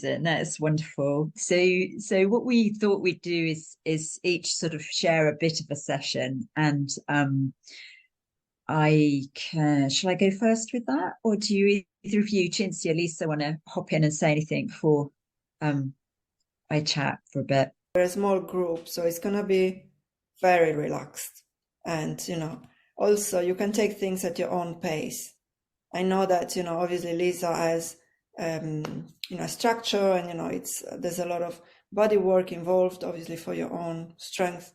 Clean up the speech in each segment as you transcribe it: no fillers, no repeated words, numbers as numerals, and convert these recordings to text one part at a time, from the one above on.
And that's wonderful. So what we thought we'd do is each sort of share a bit of a session, and shall I go first with that, or do you, either of you, Cinzia, Lisa, want to hop in and say anything before I chat for a bit? We're a small group, so it's gonna be very relaxed, and also you can take things at your own pace. I know that obviously Lisa has structure, and there's a lot of body work involved, obviously, for your own strength.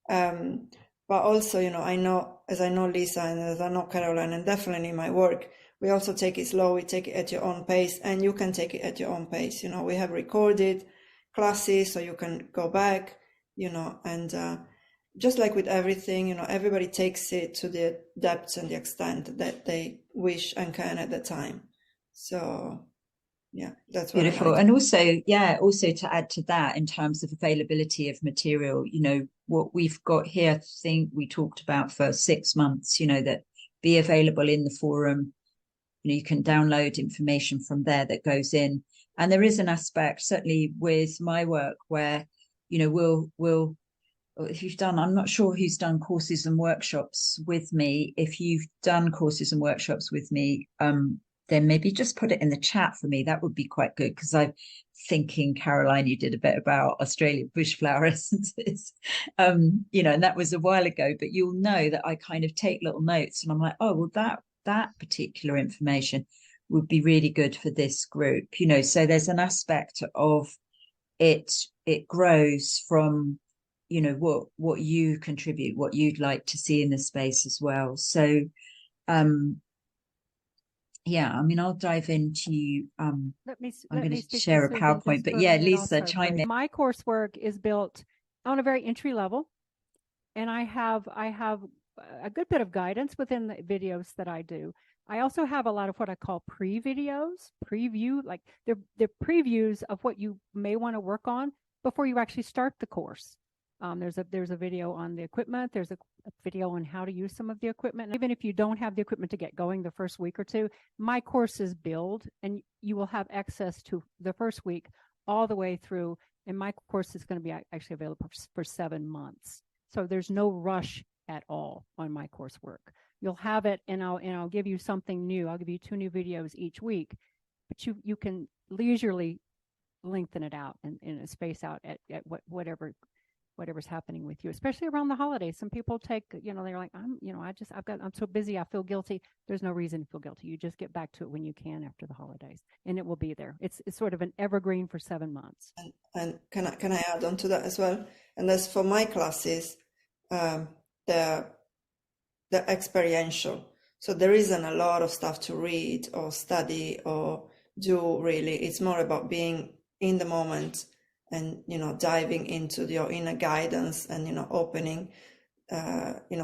But also, I know Lisa, and as I know Caroline, and definitely in my work, we also take it slow. We take it at your own pace, and you can take it at your own pace. We have recorded classes, so you can go back, and just like with everything, everybody takes it to the depths and the extent that they wish and can at the time. So yeah, that's what beautiful. I like. And also to add to that, in terms of availability of material, what we've got here, I think we talked about for 6 months, that be available in the forum. You can download information from there that goes in. And there is an aspect, certainly with my work, where, we'll if you've done, I'm not sure who's done courses and workshops with me. If you've done courses and workshops with me, then maybe just put it in the chat for me. That would be quite good, because I'm thinking, Caroline, you did a bit about Australian bushflower essences, and that was a while ago, but you'll know that I kind of take little notes, and I'm like, oh, well, that particular information would be really good for this group, so there's an aspect of it grows from what you contribute, what you'd like to see in the space as well. So I'll dive into I'm going to share a PowerPoint, but Lisa, chime in. My coursework is built on a very entry level, and I have a good bit of guidance within the videos that I do. I also have a lot of what I call preview, like they're previews of what you may want to work on before you actually start the course. There's a video on the equipment. There's a video on how to use some of the equipment. And even if you don't have the equipment to get going the first week or two, my courses build, and you will have access to the first week all the way through. And my course is going to be actually available for 7 months. So there's no rush at all on my coursework. You'll have it, and I'll give you something new. I'll give you 2 new videos each week, but you can leisurely lengthen it out and space out at whatever's happening with you, especially around the holidays. Some people take, they're like, I'm so busy, I feel guilty. There's no reason to feel guilty. You just get back to it when you can after the holidays, and it will be there. It's sort of an evergreen for 7 months. And can I add on to that as well? And as for my classes, they're experiential. So there isn't a lot of stuff to read or study or do, really. It's more about being in the moment and diving into your inner guidance and opening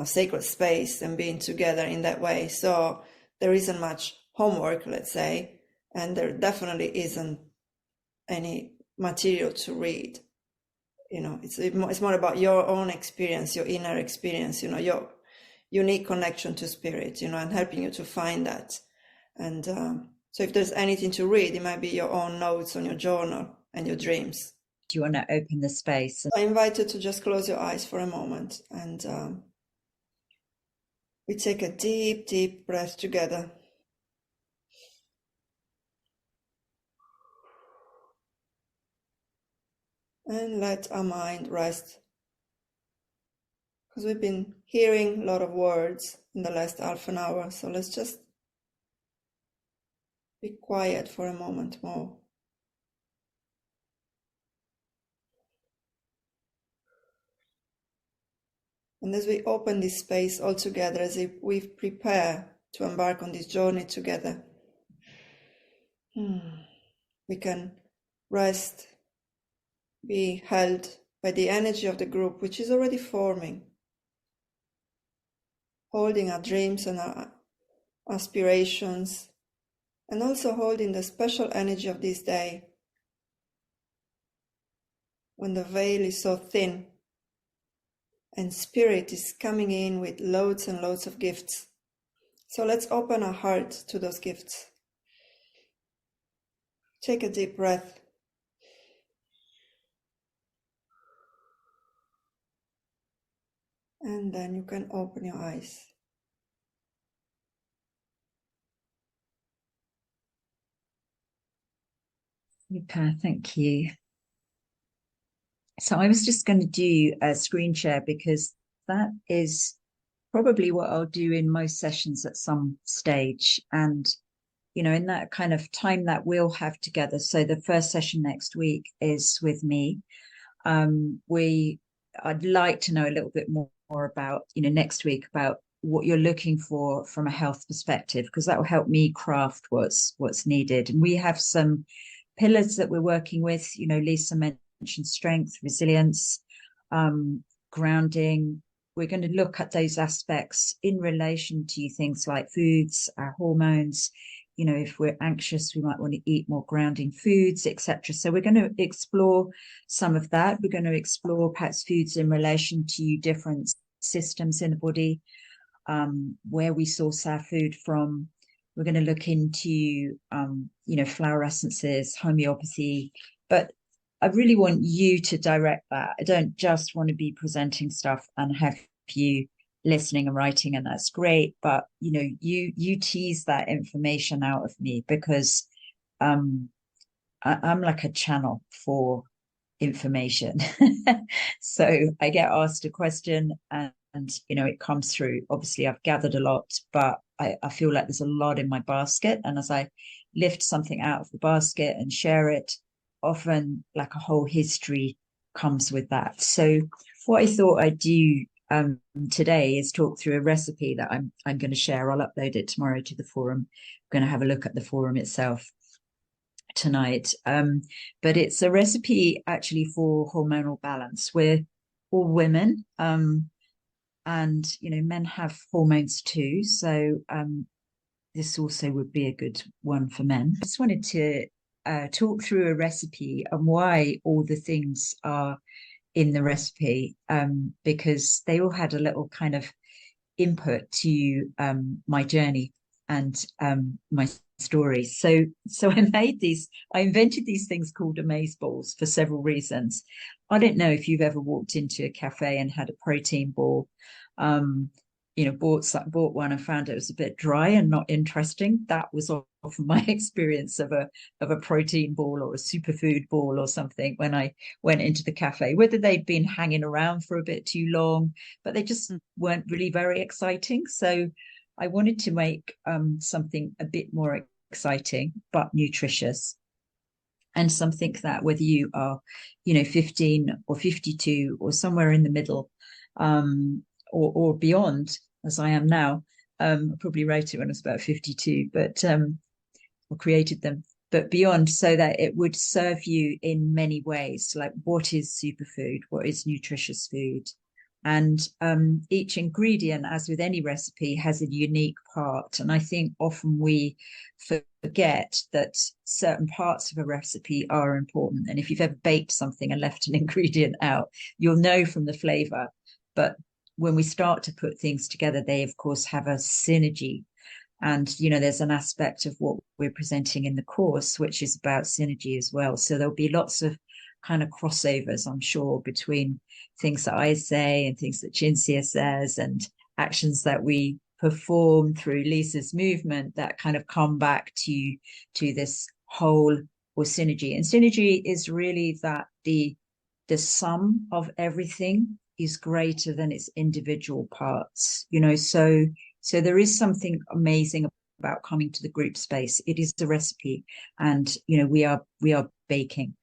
sacred space and being together in that way. So there isn't much homework, let's say, and there definitely isn't any material to read. It's more about your own experience, your inner experience, your unique connection to spirit, and helping you to find that. And so if there's anything to read, it might be your own notes on your journal and your dreams. Do you want to open the space? I invite you to just close your eyes for a moment, and we take a deep, deep breath together. And let our mind rest. Because we've been hearing a lot of words in the last half an hour, so let's just be quiet for a moment more. And as we open this space all together, as if we prepare to embark on this journey together, we can rest, be held by the energy of the group, which is already forming, holding our dreams and our aspirations, and also holding the special energy of this day, when the veil is so thin and spirit is coming in with loads and loads of gifts. So let's open our heart to those gifts. Take a deep breath And then you can open your eyes. Super, thank you. So I was just going to do a screen share because that is probably what I'll do in most sessions at some stage. And, you know, in that kind of time that we'll have together. So the first session next week is with me. I'd like to know a little bit more about, you know, next week about what you're looking for from a health perspective, because that will help me craft what's needed. And we have some pillars that we're working with. You know, Lisa mentioned strength, resilience, grounding. We're going to look at those aspects in relation to things like foods, our hormones. You know, if we're anxious, we might want to eat more grounding foods, etc. So we're going to explore some of that. We're going to explore perhaps foods in relation to different systems in the body, where we source our food from. We're going to look into, you know, flower essences, homeopathy, but I really want you to direct that. I don't just want to be presenting stuff and have you listening and writing, and that's great. But, you know, you tease that information out of me, because I'm like a channel for information. So I get asked a question and, you know, it comes through. Obviously, I've gathered a lot, but I feel like there's a lot in my basket. And as I lift something out of the basket and share it, often like a whole history comes with that. So what I thought I'd do today is talk through a recipe that I'm going to share. I'll upload it tomorrow to the forum. I'm going to have a look at the forum itself tonight. But it's a recipe actually for hormonal balance. We're all women, and, you know, men have hormones too. So this also would be a good one for men. I just wanted to talk through a recipe and why all the things are in the recipe, because they all had a little kind of input to my journey and my story. So I invented these things called amaze balls for several reasons. I don't know if you've ever walked into a cafe and had a protein ball. You know, bought one and found it was a bit dry and not interesting. That was often my experience of a protein ball or a superfood ball or something when I went into the cafe, whether they'd been hanging around for a bit too long, but they just weren't really very exciting. So I wanted to make something a bit more exciting but nutritious, and something that whether you are, you know, 15 or 52 or somewhere in the middle, or beyond, as I am now. I probably wrote it when I was about 52, but or created them, but beyond, so that it would serve you in many ways. Like, what is superfood? What is nutritious food? And each ingredient, as with any recipe, has a unique part. And I think often we forget that certain parts of a recipe are important. And if you've ever baked something and left an ingredient out, you'll know from the flavor. But when we start to put things together, they, of course, have a synergy. And, you know, there's an aspect of what we're presenting in the course, which is about synergy as well. So there'll be lots of kind of crossovers, I'm sure, between things that I say and things that Cinzia says and actions that we perform through Lisa's movement that kind of come back to this whole or synergy. And synergy is really that the sum of everything is greater than its individual parts, you know. So there is something amazing about coming to the group space. It is the recipe, and, you know, we are baking.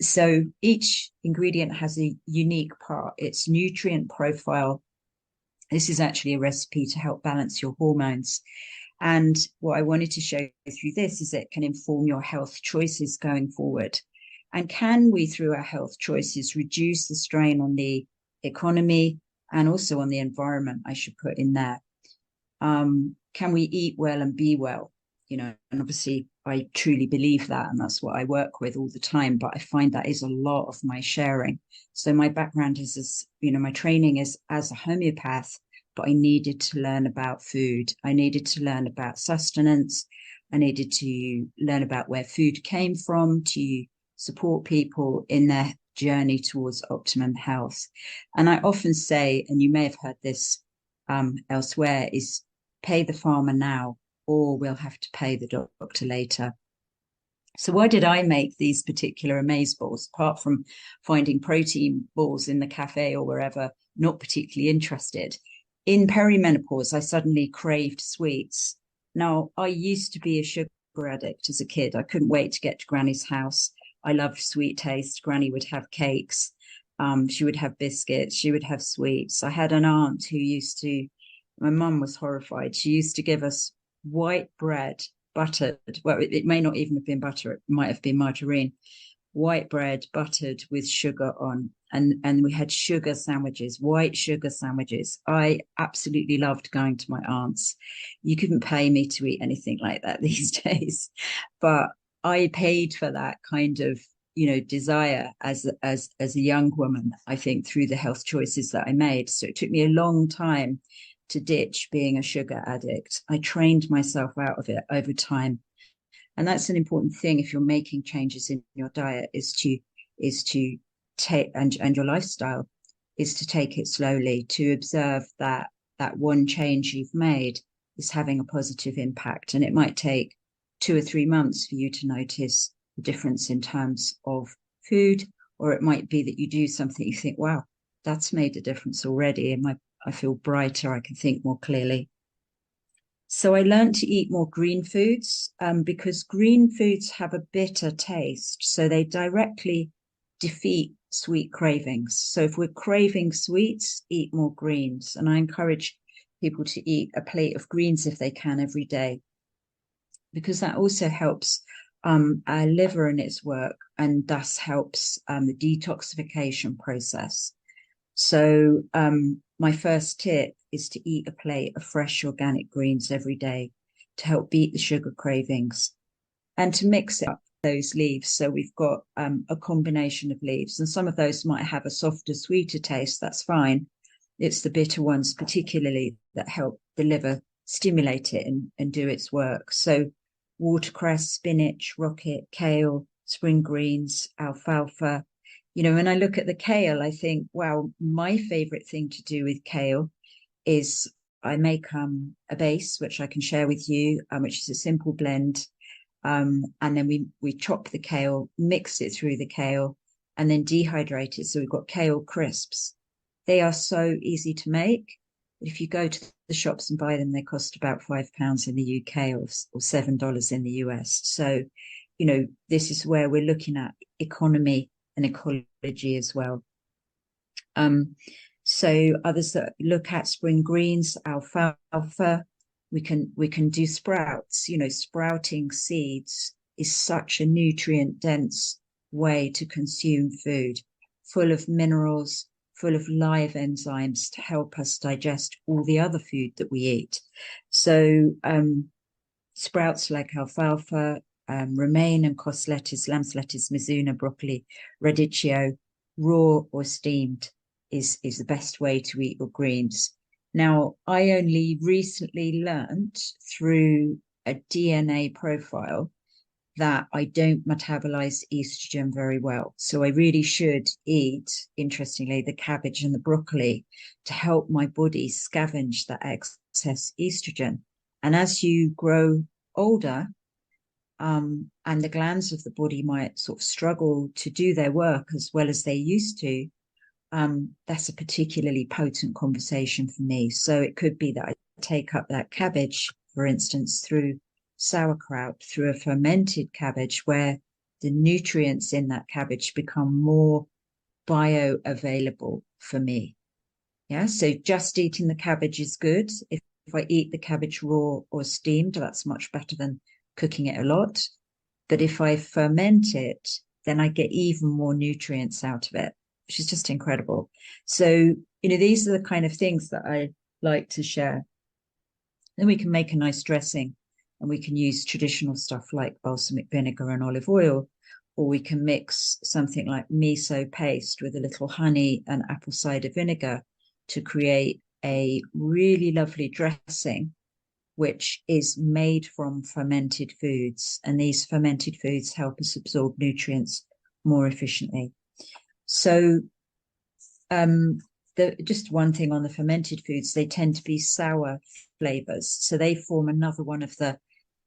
So each ingredient has a unique part, its nutrient profile. This is actually a recipe to help balance your hormones. And what I wanted to show you through this is it can inform your health choices going forward. And can we, through our health choices, reduce the strain on the economy and also on the environment, I should put in there? Can we eat well and be well? You know, and obviously I truly believe that, and that's what I work with all the time, but I find that is a lot of my sharing. So my background is, as you know, my training is as a homeopath, but I needed to learn about food. I needed to learn about sustenance. I needed to learn about where food came from to support people in their journey towards optimum health. And I often say, and you may have heard this elsewhere, is pay the farmer now, or we'll have to pay the doctor later. So why did I make these particular amaze balls, apart from finding protein balls in the cafe or wherever, not particularly interested? In perimenopause, I suddenly craved sweets. Now, I used to be a sugar addict as a kid. I couldn't wait to get to Granny's house. I loved sweet taste. Granny would have cakes. She would have biscuits. She would have sweets. I had an aunt who used to, my mum was horrified. She used to give us white bread, buttered. Well, it may not even have been butter. It might have been margarine. White bread buttered with sugar on. And we had sugar sandwiches, white sugar sandwiches. I absolutely loved going to my aunt's. You couldn't pay me to eat anything like that these days, but I paid for that kind of, desire as a young woman, I think, through the health choices that I made. So it took me a long time to ditch being a sugar addict. I trained myself out of it over time. And that's an important thing if you're making changes in your diet, is to take, and your lifestyle, is to take it slowly, to observe that one change you've made is having a positive impact. And it might take 2 or 3 months for you to notice the difference in terms of food, or it might be that you do something, you think, wow, that's made a difference already. And I feel brighter, I can think more clearly. So I learned to eat more green foods because green foods have a bitter taste. So they directly defeat sweet cravings. So if we're craving sweets, eat more greens. And I encourage people to eat a plate of greens if they can every day, because that also helps our liver in its work, and thus helps the detoxification process. So my first tip is to eat a plate of fresh organic greens every day to help beat the sugar cravings, and to mix it up those leaves. So we've got a combination of leaves, and some of those might have a softer, sweeter taste. That's fine. It's the bitter ones particularly that help the liver stimulate it and do its work. So watercress, spinach, rocket, kale, spring greens, alfalfa. When I look at the kale, I think, wow, my favorite thing to do with kale is I make a base, which I can share with you, which is a simple blend. And then we chop the kale, mix it through the kale, and then dehydrate it. So we've got kale crisps. They are so easy to make. If you go to the shops and buy them, they cost about £5 in the UK or $7 in the US. So, this is where we're looking at economy and ecology as well. So others that look at spring greens, alfalfa, we can do sprouts. Sprouting seeds is such a nutrient dense way to consume food, full of minerals, full of live enzymes to help us digest all the other food that we eat. So sprouts like alfalfa, romaine and cos lettuce, lamb's lettuce, mizuna, broccoli, radicchio, raw or steamed is the best way to eat your greens. Now, I only recently learned through a DNA profile that I don't metabolize estrogen very well. So I really should eat, interestingly, the cabbage and the broccoli to help my body scavenge that excess estrogen. And as you grow older, and the glands of the body might sort of struggle to do their work as well as they used to, that's a particularly potent conversation for me. So it could be that I take up that cabbage, for instance, through sauerkraut, through a fermented cabbage, where the nutrients in that cabbage become more bioavailable for me. Yeah, so just eating the cabbage is good. If I eat the cabbage raw or steamed, that's much better than cooking it a lot. But if I ferment it, then I get even more nutrients out of it, which is just incredible. So, these are the kind of things that I like to share. Then we can make a nice dressing, and we can use traditional stuff like balsamic vinegar and olive oil, or we can mix something like miso paste with a little honey and apple cider vinegar to create a really lovely dressing, which is made from fermented foods. And these fermented foods help us absorb nutrients more efficiently. So just one thing on the fermented foods, they tend to be sour flavors. So they form another one of the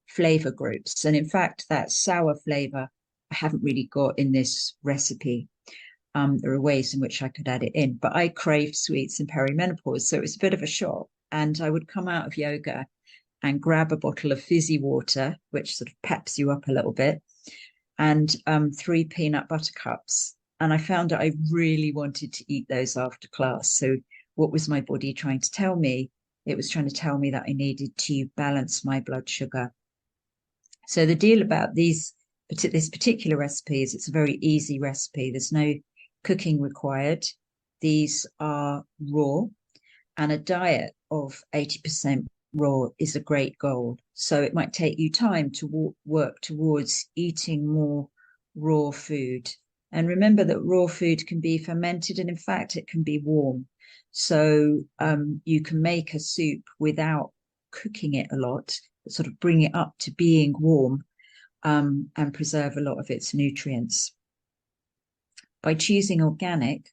flavor groups. And in fact, that sour flavor I haven't really got in this recipe. There are ways in which I could add it in, but I craved sweets in perimenopause. So it was a bit of a shock. And I would come out of yoga and grab a bottle of fizzy water, which sort of peps you up a little bit, and 3 peanut butter cups. And I found that I really wanted to eat those after class. So what was my body trying to tell me? It was trying to tell me that I needed to balance my blood sugar. So the deal about this particular recipe is it's a very easy recipe. There's no cooking required. These are raw, and a diet of 80% raw is a great goal. So it might take you time to work towards eating more raw food. And remember that raw food can be fermented, and in fact, it can be warm. So you can make a soup without cooking it a lot, but sort of bring it up to being warm and preserve a lot of its nutrients. By choosing organic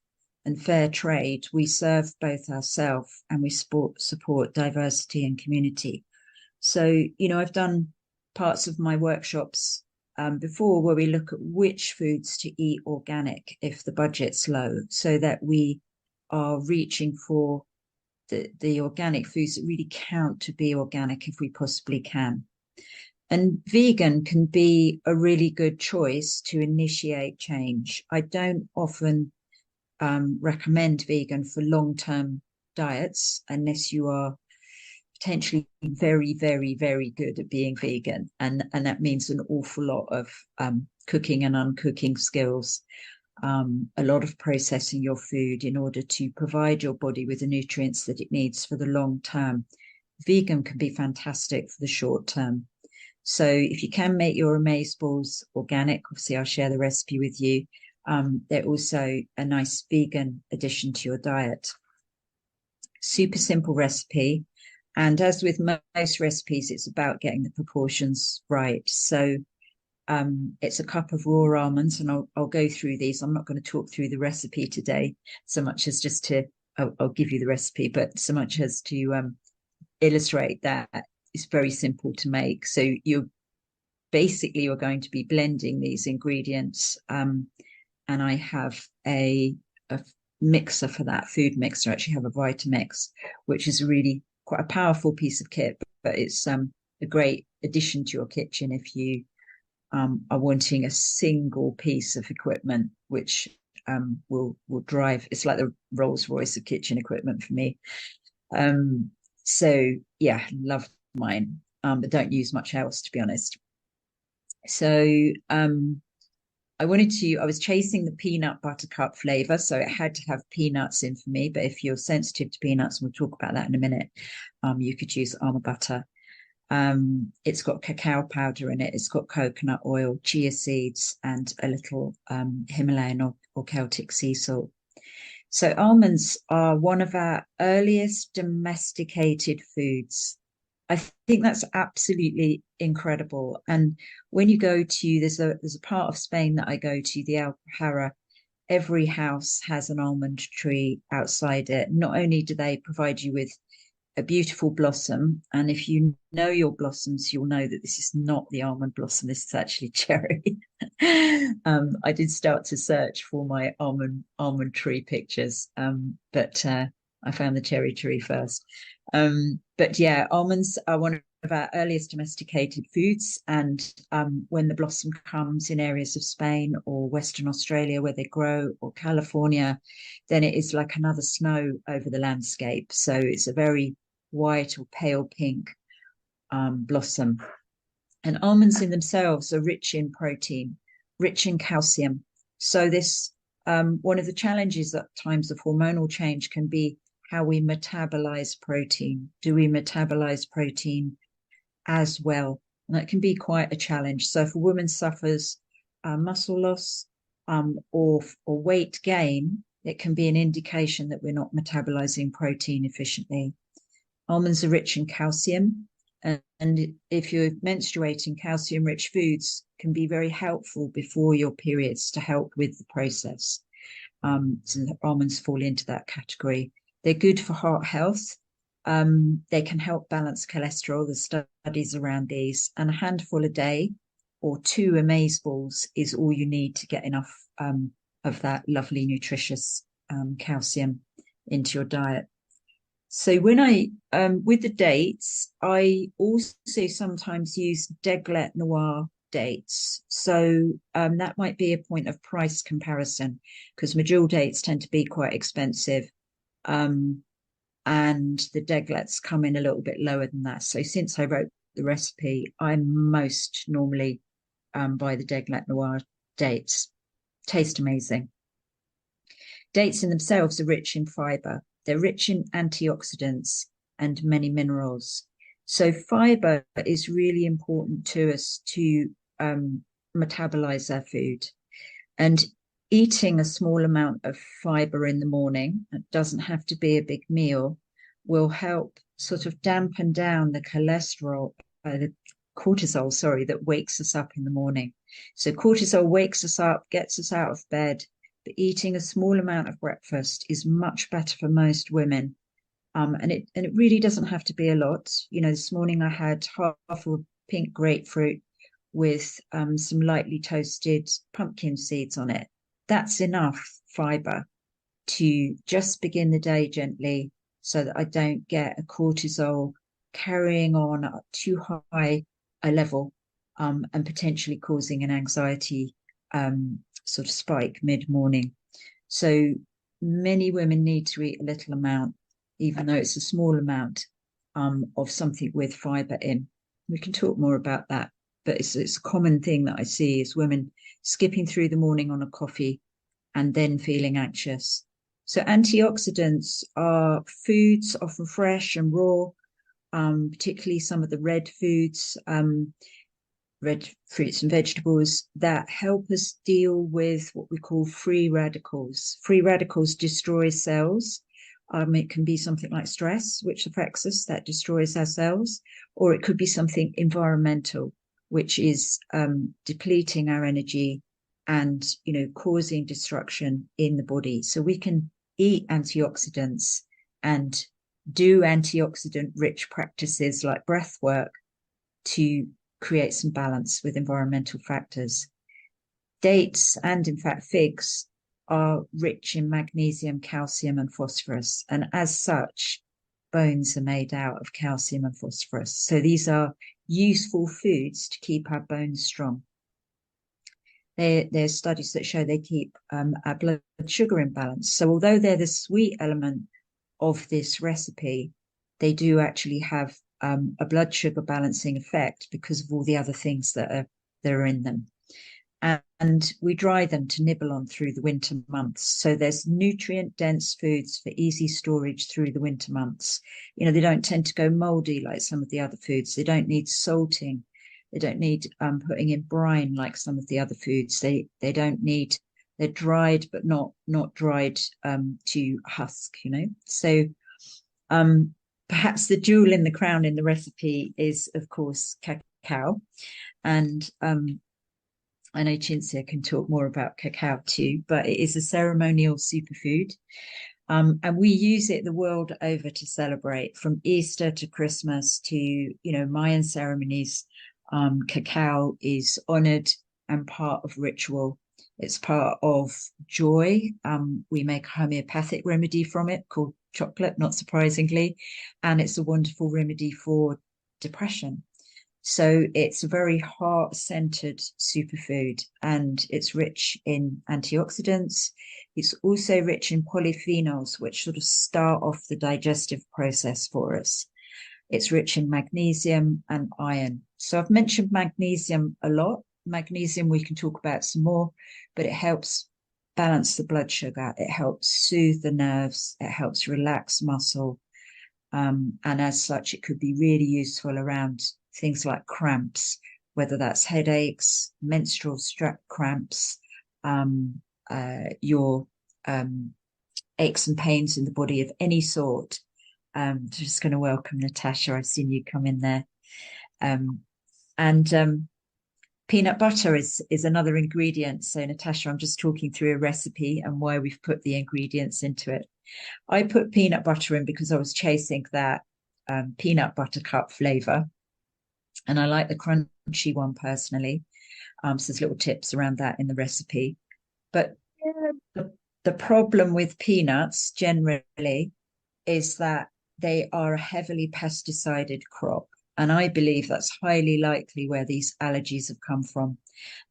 and fair trade, we serve both ourselves and we support diversity and community. So, I've done parts of my workshops before where we look at which foods to eat organic if the budget's low, so that we are reaching for the organic foods that really count to be organic if we possibly can. And vegan can be a really good choice to initiate change. I don't often recommend vegan for long-term diets unless you are potentially very, very, very good at being vegan. And that means an awful lot of cooking and uncooking skills, a lot of processing your food in order to provide your body with the nutrients that it needs for the long term. Vegan can be fantastic for the short term. So if you can make your amazeballs organic, obviously I'll share the recipe with you. They're also a nice vegan addition to your diet. Super simple recipe. And as with most recipes, it's about getting the proportions right. So it's a cup of raw almonds, and I'll go through these. I'm not going to talk through the recipe today so much as just to, I'll give you the recipe, but so much as to illustrate that it's very simple to make. So you're going to be blending these ingredients. And I have a mixer for that, food mixer. I actually have a Vitamix, which is really quite a powerful piece of kit, but it's a great addition to your kitchen if you are wanting a single piece of equipment, which will drive. It's like the Rolls Royce of kitchen equipment for me. So yeah, love mine, but don't use much else, to be honest. So I was chasing the peanut butter cup flavor, so it had to have peanuts in for me. But if you're sensitive to peanuts, and we'll talk about that in a minute, you could use almond butter. It's got cacao powder in it. It's got coconut oil, chia seeds, and a little Himalayan or Celtic sea salt. So almonds are one of our earliest domesticated foods. I think that's absolutely incredible. And when you go to, there's a part of Spain that I go to, the Alpujarra. Every house has an almond tree outside it. Not only do they provide you with a beautiful blossom, and if you know your blossoms, you'll know that this is not the almond blossom. This is actually cherry. I did start to search for my almond tree pictures, but I found the cherry tree first. But yeah, almonds are one of our earliest domesticated foods, and when the blossom comes in areas of Spain or Western Australia where they grow, or California, then it is like another snow over the landscape. So it's a very white or pale pink blossom. And almonds in themselves are rich in protein, rich in calcium. So this one of the challenges at times of hormonal change can be how we metabolize protein. Do we metabolize protein as well? And that can be quite a challenge. So if a woman suffers muscle loss or weight gain, it can be an indication that we're not metabolizing protein efficiently. Almonds are rich in calcium, and if you're menstruating, calcium-rich foods can be very helpful before your periods to help with the process. So almonds fall into that category. They're good for heart health. They can help balance cholesterol. There's studies around these, and a handful a day or 2 amazeballs is all you need to get enough of that lovely, nutritious calcium into your diet. So when I, with the dates, I also sometimes use Deglet Noir dates. So that might be a point of price comparison, because Medjool dates tend to be quite expensive. And the Deglets come in a little bit lower than that. So since I wrote the recipe, I most normally buy the Deglet Noir dates. Taste amazing. Dates in themselves are rich in fiber. They're rich in antioxidants and many minerals. So fiber is really important to us to metabolize our food. And eating a small amount of fiber in the morning, it doesn't have to be a big meal, will help sort of dampen down the cholesterol, the cortisol, sorry, that wakes us up in the morning. So cortisol wakes us up, gets us out of bed, but eating a small amount of breakfast is much better for most women. And it really doesn't have to be a lot. You know, this morning I had half a pink grapefruit with some lightly toasted pumpkin seeds on it. That's enough fiber to just begin the day gently, so that I don't get a cortisol carrying on at too high a level and potentially causing an anxiety sort of spike mid-morning. So many women need to eat a little amount, even though it's a small amount of something with fiber in. We can talk more about that, but it's a common thing that I see is women skipping through the morning on a coffee and then feeling anxious. So antioxidants are foods, often fresh and raw, particularly some of the red foods, red fruits and vegetables, that help us deal with what we call free radicals. Free radicals destroy cells. It can be something like stress, which affects us, that destroys our cells, or it could be something environmental, which is depleting our energy and, you know, causing destruction in the body. So we can eat antioxidants and do antioxidant rich practices like breath work to create some balance with environmental factors. Dates and in fact figs are rich in magnesium, calcium and phosphorus, and as such bones are made out of calcium and phosphorus. So these are useful foods to keep our bones strong. There's studies that show they keep our blood sugar in balance. So although they're the sweet element of this recipe, they do actually have a blood sugar balancing effect because of all the other things that are in them. And we dry them to nibble on through the winter months. So there's nutrient-dense foods for easy storage through the winter months. You know, they don't tend to go moldy like some of the other foods. They don't need salting. They don't need putting in brine like some of the other foods. They don't need, they're dried but not dried to husk, you know. So perhaps the jewel in the crown in the recipe is, of course, cacao. And I know Cinzia can talk more about cacao too, but it is a ceremonial superfood. And we use it the world over to celebrate, from Easter to Christmas to, you know, Mayan ceremonies. Cacao is honored and part of ritual. It's part of joy. We make a homeopathic remedy from it called chocolate, not surprisingly, and it's a wonderful remedy for depression. So it's a very heart-centered superfood, and it's rich in antioxidants. It's also rich in polyphenols, which sort of start off the digestive process for us. It's rich in magnesium and iron. So I've mentioned magnesium a lot. Magnesium we can talk about some more, but it helps balance the blood sugar. It helps soothe the nerves. It helps relax muscle. And as such, it could be really useful around things like cramps, whether that's headaches, menstrual cramps, your aches and pains in the body of any sort. Just going to welcome Natasha. I've seen you come in there. Peanut butter is another ingredient. So Natasha, I'm just talking through a recipe and why we've put the ingredients into it. I put peanut butter in because I was chasing that peanut butter cup flavor, and I like the crunchy one personally. So there's little tips around that in the recipe. But the problem with peanuts generally is that they are a heavily pesticided crop. And I believe that's highly likely where these allergies have come from,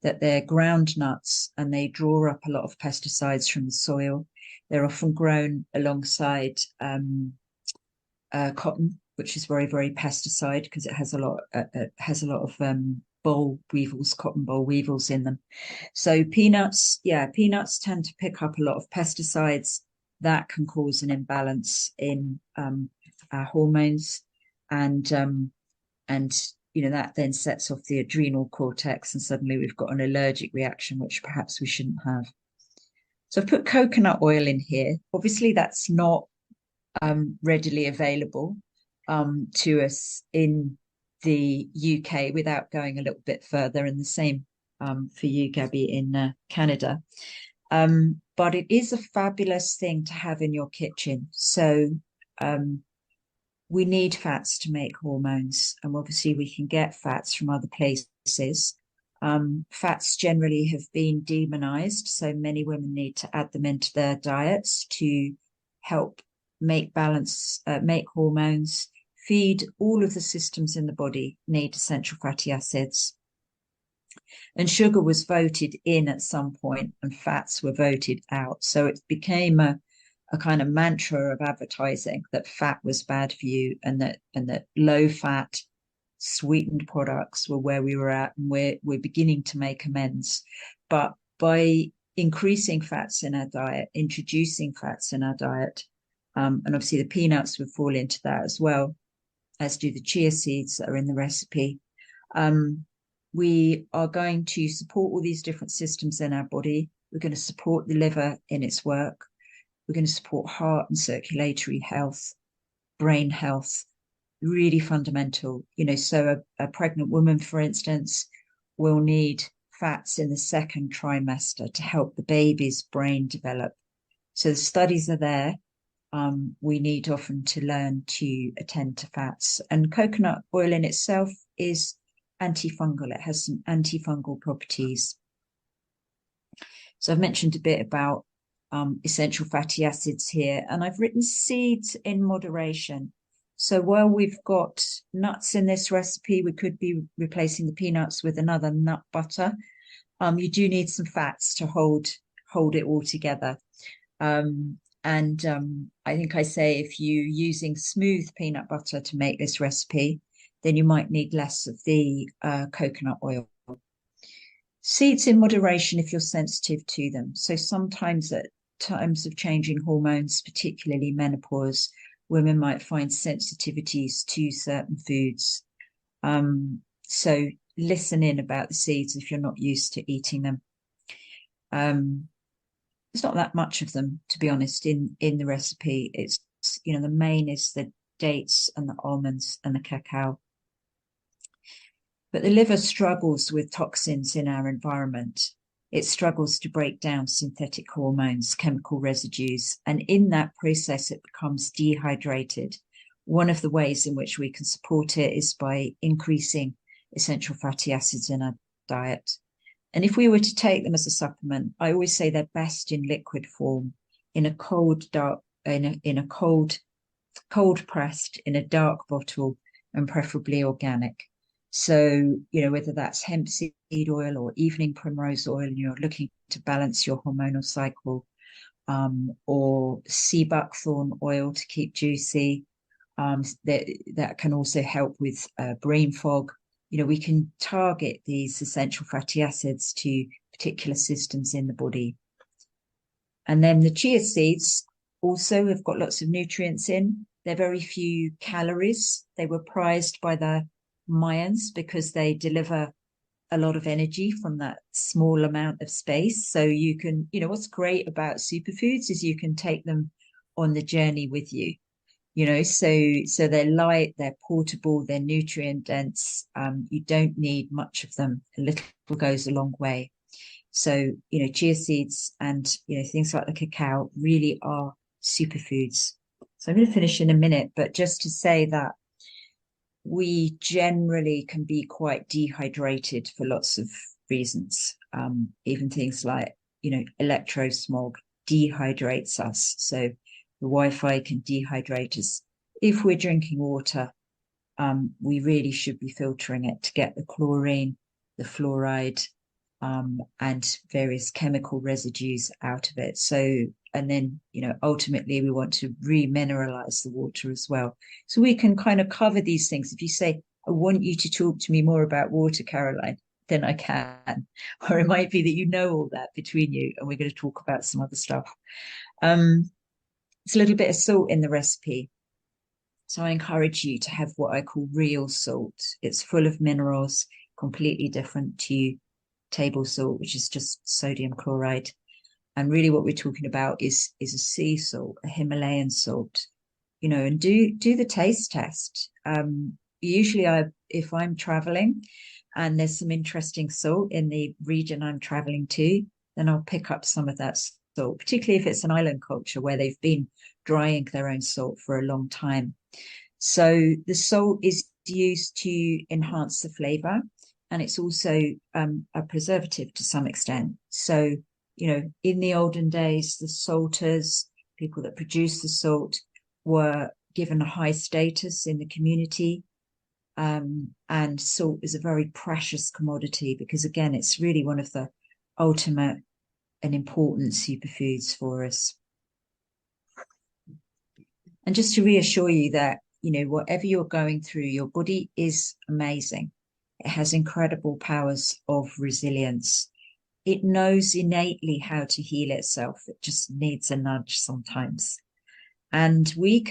that they're ground nuts and they draw up a lot of pesticides from the soil. They're often grown alongside cotton, which is very, very pesticide because it has a lot of boll weevils, cotton boll weevils in them. So peanuts tend to pick up a lot of pesticides that can cause an imbalance in our hormones, and that then sets off the adrenal cortex, and suddenly we've got an allergic reaction, which perhaps we shouldn't have. So I've put coconut oil in here. Obviously, that's not readily available to us in the UK without going a little bit further, and the same for you, Gabby, in Canada. But it is a fabulous thing to have in your kitchen. So we need fats to make hormones, and obviously we can get fats from other places. Fats generally have been demonized, so many women need to add them into their diets to help make balance, make hormones, feed all of the systems in the body, need essential fatty acids. And sugar was voted in at some point and fats were voted out. So it became a kind of mantra of advertising that fat was bad for you, and that low fat sweetened products were where we were at, and we're beginning to make amends. But by increasing fats in our diet, introducing fats in our diet, and obviously the peanuts would fall into that as well, as do the chia seeds that are in the recipe. We are going to support all these different systems in our body. We're going to support the liver in its work. We're going to support heart and circulatory health, brain health, really fundamental. So a pregnant woman, for instance, will need fats in the second trimester to help the baby's brain develop. So the studies are there. We need often to learn to attend to fats. And coconut oil in itself is antifungal. It has some antifungal properties. So I've mentioned a bit about essential fatty acids here, and I've written seeds in moderation. So while we've got nuts in this recipe, we could be replacing the peanuts with another nut butter. You do need some fats to hold it all together. I think I say if you're using smooth peanut butter to make this recipe, then you might need less of the coconut oil. Seeds in moderation if you're sensitive to them. So sometimes at times of changing hormones, particularly menopause, women might find sensitivities to certain foods. So listen in about the seeds if you're not used to eating them. There's not that much of them, to be honest, in the recipe. It's, the main is the dates and the almonds and the cacao. But the liver struggles with toxins in our environment. It struggles to break down synthetic hormones, chemical residues, and in that process, it becomes dehydrated. One of the ways in which we can support it is by increasing essential fatty acids in our diet. And if we were to take them as a supplement, I always say they're best in liquid form, in a cold pressed, in a dark bottle, and preferably organic. So, whether that's hemp seed oil or evening primrose oil, and you're looking to balance your hormonal cycle, or sea buckthorn oil to keep juicy, that can also help with brain fog. We can target these essential fatty acids to particular systems in the body. And then the chia seeds also have got lots of nutrients in. They're very few calories. They were prized by the Mayans because they deliver a lot of energy from that small amount of space. So you can, what's great about superfoods is you can take them on the journey with you. you know, so they're light, they're portable, they're nutrient dense. You don't need much of them. A little goes a long way. So, you know, chia seeds and, you know, things like the cacao really are superfoods. So I'm going to finish in a minute, but just to say that we generally can be quite dehydrated for lots of reasons. Even things like, you know, electrosmog dehydrates us. So the Wi-Fi can dehydrate us. If we're drinking water, we really should be filtering it to get the chlorine, the fluoride, and various chemical residues out of it. So, and then, you know, ultimately we want to remineralize the water as well. So we can kind of cover these things. If you say, I want you to talk to me more about water, Caroline, then I can. Or it might be that you know all that between you, and we're going to talk about some other stuff. It's a little bit of salt in the recipe. So I encourage you to have what I call real salt. It's full of minerals, completely different to table salt, which is just sodium chloride. And really what we're talking about is a sea salt, a Himalayan salt, you know, and do the taste test. Usually if I'm traveling and there's some interesting salt in the region I'm traveling to, then I'll pick up some of that salt, particularly if it's an island culture where they've been drying their own salt for a long time. So the salt is used to enhance the flavor, and it's also a preservative to some extent. So, you know, in the olden days, the salters, people that produce the salt, were given a high status in the community. And salt is a very precious commodity because, again, it's really one of the ultimate and important superfoods for us. And just to reassure you that, you know, whatever you're going through, your body is amazing. It has incredible powers of resilience. It knows innately how to heal itself. It just needs a nudge sometimes. And we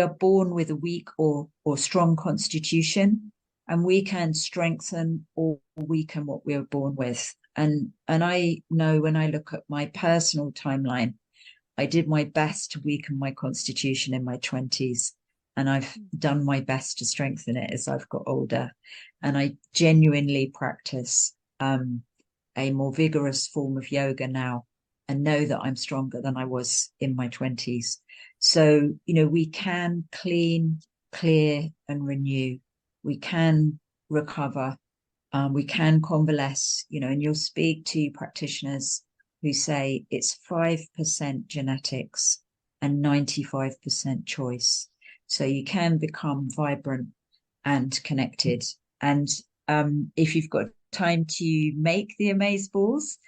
are born with a weak or strong constitution, and we can strengthen or weaken what we are born with. And I know when I look at my personal timeline, I did my best to weaken my constitution in my 20s, and I've done my best to strengthen it as I've got older. And I genuinely practice a more vigorous form of yoga now, and know that I'm stronger than I was in my 20s. So, you know, we can clean, clear, and renew. We can recover. We can convalesce, you know, and you'll speak to practitioners who say it's 5% genetics and 95% choice. So you can become vibrant and connected. And if you've got time to make the amaze balls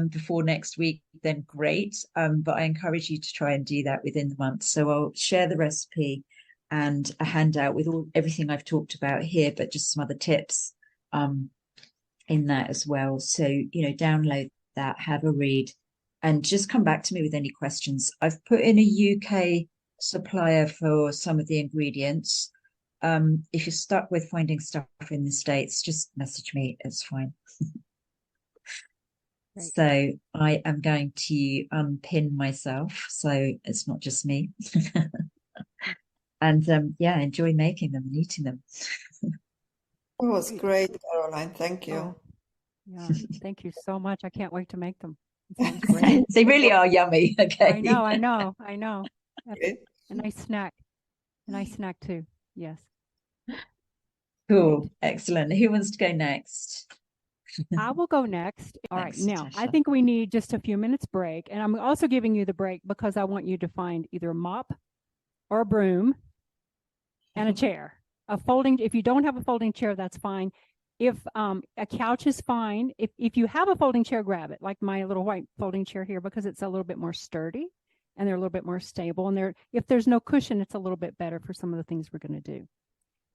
before next week, then great. But I encourage you to try and do that within the month. So I'll share the recipe and a handout with everything I've talked about here, but just some other tips in that as well. So, you know, download that, have a read, and just come back to me with any questions. I've put in a UK supplier for some of the ingredients. If you're stuck with finding stuff in the States, just message me. It's fine. Right. So I am going to unpin myself, so it's not just me. And yeah, enjoy making them and eating them. It was great, Caroline. Thank you. Oh, yeah, thank you so much. I can't wait to make them. Great. They really are yummy. Okay. I know. A nice snack. A nice snack too. Yes. Cool. Great. Excellent. Who wants to go next? I will go next. All right. Now, Tasha. I think we need just a few minutes break. And I'm also giving you the break because I want you to find either a mop or a broom and a chair. If you don't have a folding chair, that's fine. If a couch is fine. If you have a folding chair, grab it, like my little white folding chair here, because it's a little bit more sturdy and they're a little bit more stable. And if there's no cushion, it's a little bit better for some of the things we're going to do.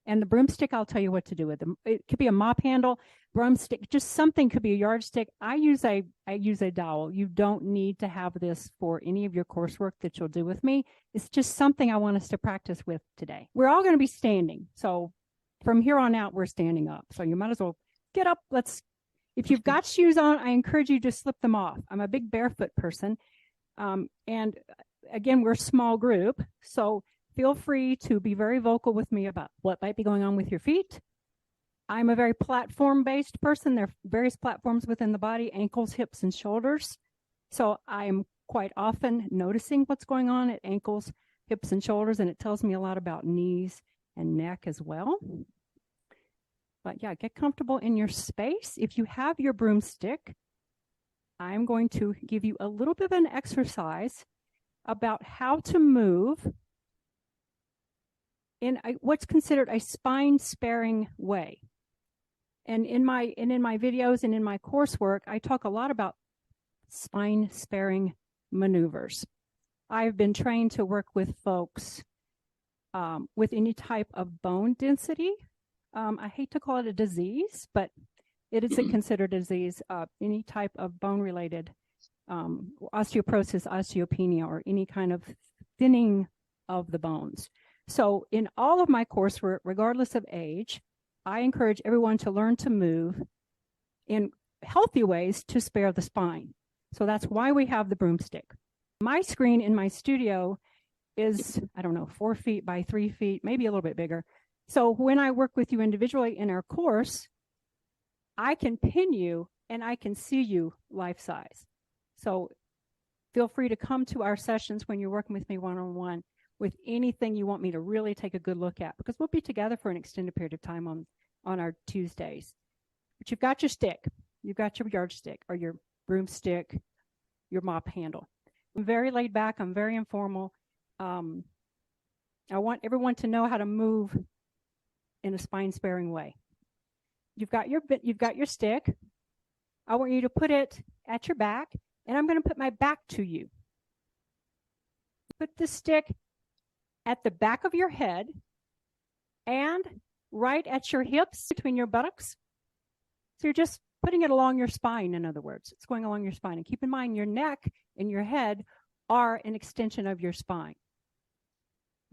And the broomstick, I'll tell you what to do with them. It could be a mop handle, broomstick, just something. Could be a yardstick. I use a dowel. You don't need to have this for any of your coursework that you'll do with me. It's just something I want us to practice with today. We're all going to be standing. So from here on out, we're standing up. So you might as well get up. If you've got shoes on, I encourage you to slip them off. I'm a big barefoot person. And again, we're a small group, so feel free to be very vocal with me about what might be going on with your feet. I'm a very platform-based person. There are various platforms within the body, ankles, hips, and shoulders. So I'm quite often noticing what's going on at ankles, hips, and shoulders, and it tells me a lot about knees and neck as well. But yeah, get comfortable in your space. If you have your broomstick, I'm going to give you a little bit of an exercise about how to move in what's considered a spine-sparing way. And in my videos and in my coursework, I talk a lot about spine-sparing maneuvers. I've been trained to work with folks with any type of bone density. I hate to call it a disease, but it is considered a disease. Any type of bone-related osteoporosis, osteopenia, or any kind of thinning of the bones. So in all of my coursework, regardless of age, I encourage everyone to learn to move in healthy ways to spare the spine. So that's why we have the broomstick. My screen in my studio is, I don't know, 4 feet by 3 feet, maybe a little bit bigger. So when I work with you individually in our course, I can pin you and I can see you life size. So feel free to come to our sessions when you're working with me one-on-one with anything you want me to really take a good look at, because we'll be together for an extended period of time on our Tuesdays. But you've got your stick, you've got your yardstick or your broomstick, your mop handle. I'm very laid back, I'm very informal. I want everyone to know how to move in a spine-sparing way. You've got your stick. I want you to put it at your back, and I'm going to put my back to you. Put the stick at the back of your head and right at your hips between your buttocks. So you're just putting it along your spine, in other words. It's going along your spine. And keep in mind, your neck and your head are an extension of your spine.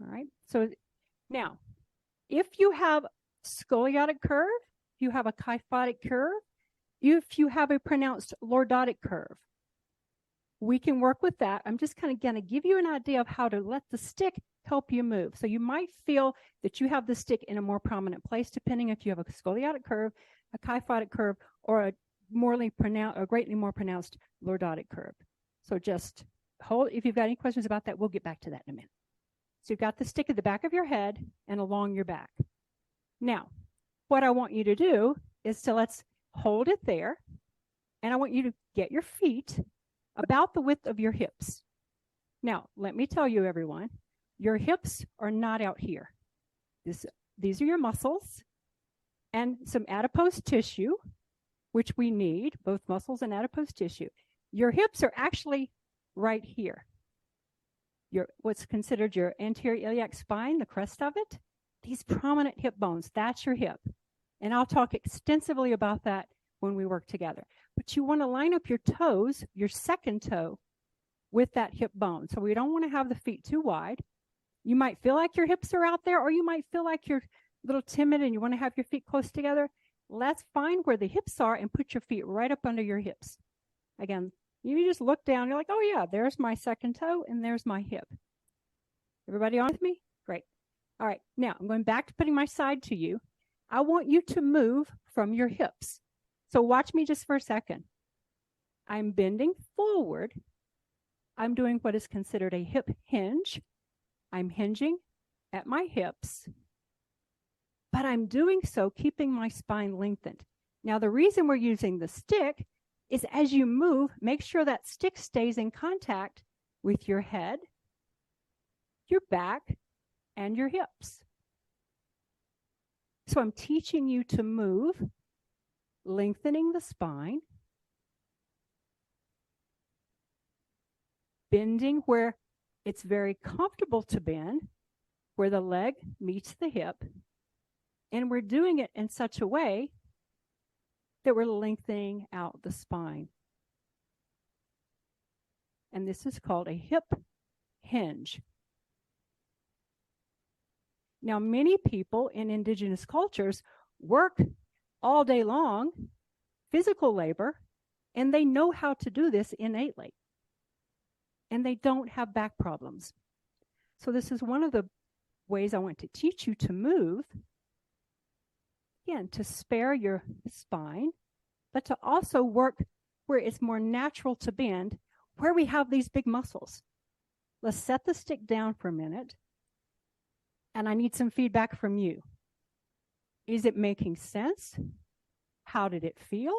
All right? So now, if you have scoliotic curve, if you have a kyphotic curve, if you have a pronounced lordotic curve, we can work with that. I'm just kind of going to give you an idea of how to let the stick help you move. So you might feel that you have the stick in a more prominent place, depending if you have a scoliotic curve, a kyphotic curve, or a greatly more pronounced lordotic curve. So just hold. If you've got any questions about that, we'll get back to that in a minute. So you've got the stick at the back of your head and along your back. Now, what I want you to do is let's hold it there, and I want you to get your feet about the width of your hips. Now, let me tell you, everyone, your hips are not out here. These are your muscles and some adipose tissue, which we need, both muscles and adipose tissue. Your hips are actually right here. What's considered your anterior iliac spine, the crest of it, these prominent hip bones, that's your hip. And I'll talk extensively about that when we work together. But you want to line up your toes, your second toe, with that hip bone. So we don't want to have the feet too wide. You might feel like your hips are out there, or you might feel like you're a little timid and you want to have your feet close together. Let's find where the hips are and put your feet right up under your hips. Again, you just look down, you're like, oh yeah, there's my second toe and there's my hip. Everybody on with me? Great. All right, now I'm going back to putting my side to you. I want you to move from your hips. So watch me just for a second. I'm bending forward. I'm doing what is considered a hip hinge. I'm hinging at my hips, but I'm doing so keeping my spine lengthened. Now, the reason we're using the stick is as you move, make sure that stick stays in contact with your head, your back, and your hips. So I'm teaching you to move, lengthening the spine, bending where it's very comfortable to bend, where the leg meets the hip, and we're doing it in such a way that we're lengthening out the spine. And this is called a hip hinge. Now, many people in indigenous cultures work all day long, physical labor, and they know how to do this innately. and they don't have back problems. So this is one of the ways I want to teach you to move, again, to spare your spine, but to also work where it's more natural to bend, where we have these big muscles. Let's set the stick down for a minute, and I need some feedback from you. Is it making sense? How did it feel?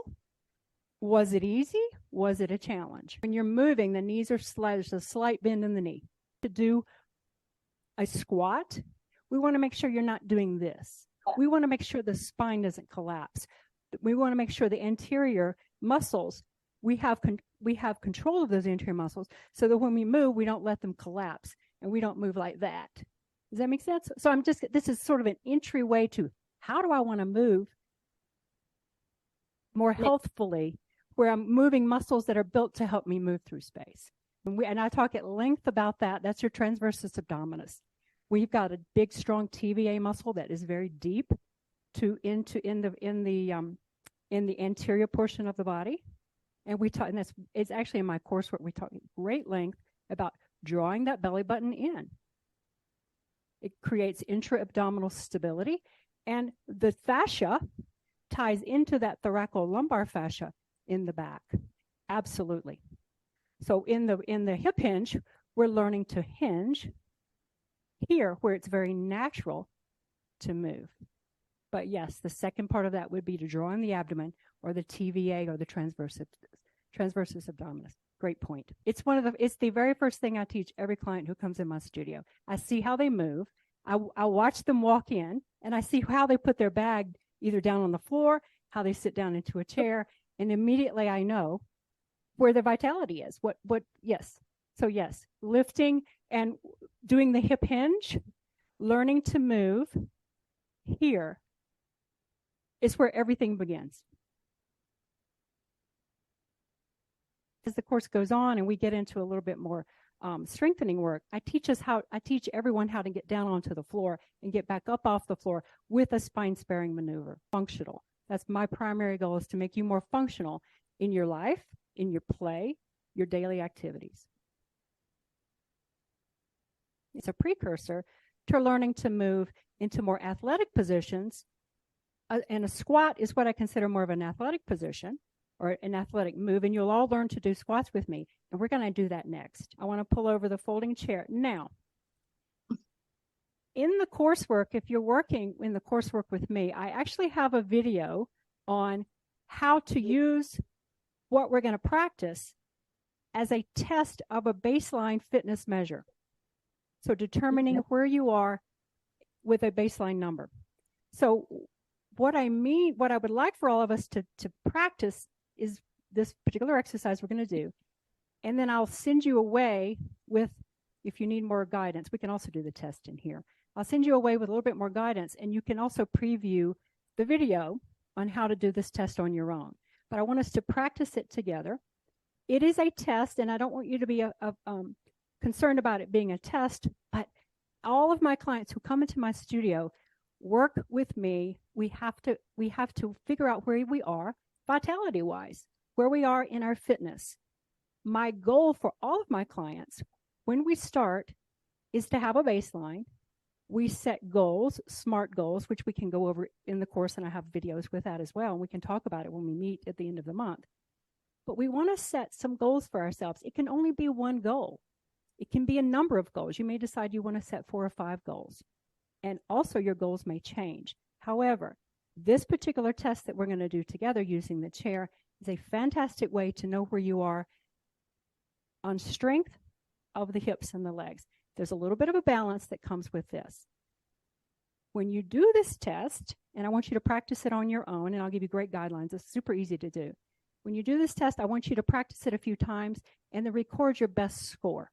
Was it easy? Was it a challenge? When you're moving, the knees are slight, there's a slight bend in the knee. To do a squat, we want to make sure you're not doing this. We want to make sure the spine doesn't collapse. We want to make sure the anterior muscles, we have control of those anterior muscles so that when we move, we don't let them collapse and we don't move like that. Does that make sense? So this is sort of an entryway to how do I want to move more healthfully, where I'm moving muscles that are built to help me move through space. And I talk at length about that. That's your transversus abdominis. We've got a big, strong TVA muscle that is very deep in the anterior portion of the body. And we talk, and it's actually in my course where we talk at great length about drawing that belly button in. It creates intra-abdominal stability, and the fascia ties into that thoracolumbar fascia in the back. Absolutely. So in the hip hinge, we're learning to hinge here where it's very natural to move. But yes, the second part of that would be to draw in the abdomen, or the TVA, or the transversus abdominis. Great point. It's the very first thing I teach every client who comes in my studio. I see how they move. I watch them walk in, and I see how they put their bag either down on the floor, how they sit down into a chair, and immediately I know where their vitality is. Yes. So yes, lifting and doing the hip hinge, learning to move here is where everything begins. As the course goes on and we get into a little bit more strengthening work, I teach everyone how to get down onto the floor and get back up off the floor with a spine-sparing maneuver, functional. That's my primary goal, is to make you more functional in your life, in your play, your daily activities. It's a precursor to learning to move into more athletic positions. And a squat is what I consider more of an athletic position, or an athletic move, and you'll all learn to do squats with me, and we're going to do that next. I want to pull over the folding chair. Now, in the coursework, if you're working in the coursework with me, I actually have a video on how to use what we're going to practice as a test of a baseline fitness measure. So determining where you are with a baseline number. So what I would like for all of us to practice is this particular exercise we're going to do. And then I'll send you away with, if you need more guidance, we can also do the test in here. I'll send you away with a little bit more guidance, and you can also preview the video on how to do this test on your own. But I want us to practice it together. It is a test, and I don't want you to be concerned about it being a test, but all of my clients who come into my studio work with me. We have to figure out where we are vitality-wise, where we are in our fitness. My goal for all of my clients when we start is to have a baseline. We set goals, SMART goals, which we can go over in the course, and I have videos with that as well, and we can talk about it when we meet at the end of the month. But we want to set some goals for ourselves. It can only be one goal. It can be a number of goals. You may decide you want to set 4 or 5 goals. And also your goals may change. However, this particular test that we're going to do together using the chair is a fantastic way to know where you are on strength of the hips and the legs. There's a little bit of a balance that comes with this. When you do this test, and I want you to practice it on your own, and I'll give you great guidelines. It's super easy to do. When you do this test, I want you to practice it a few times and then record your best score.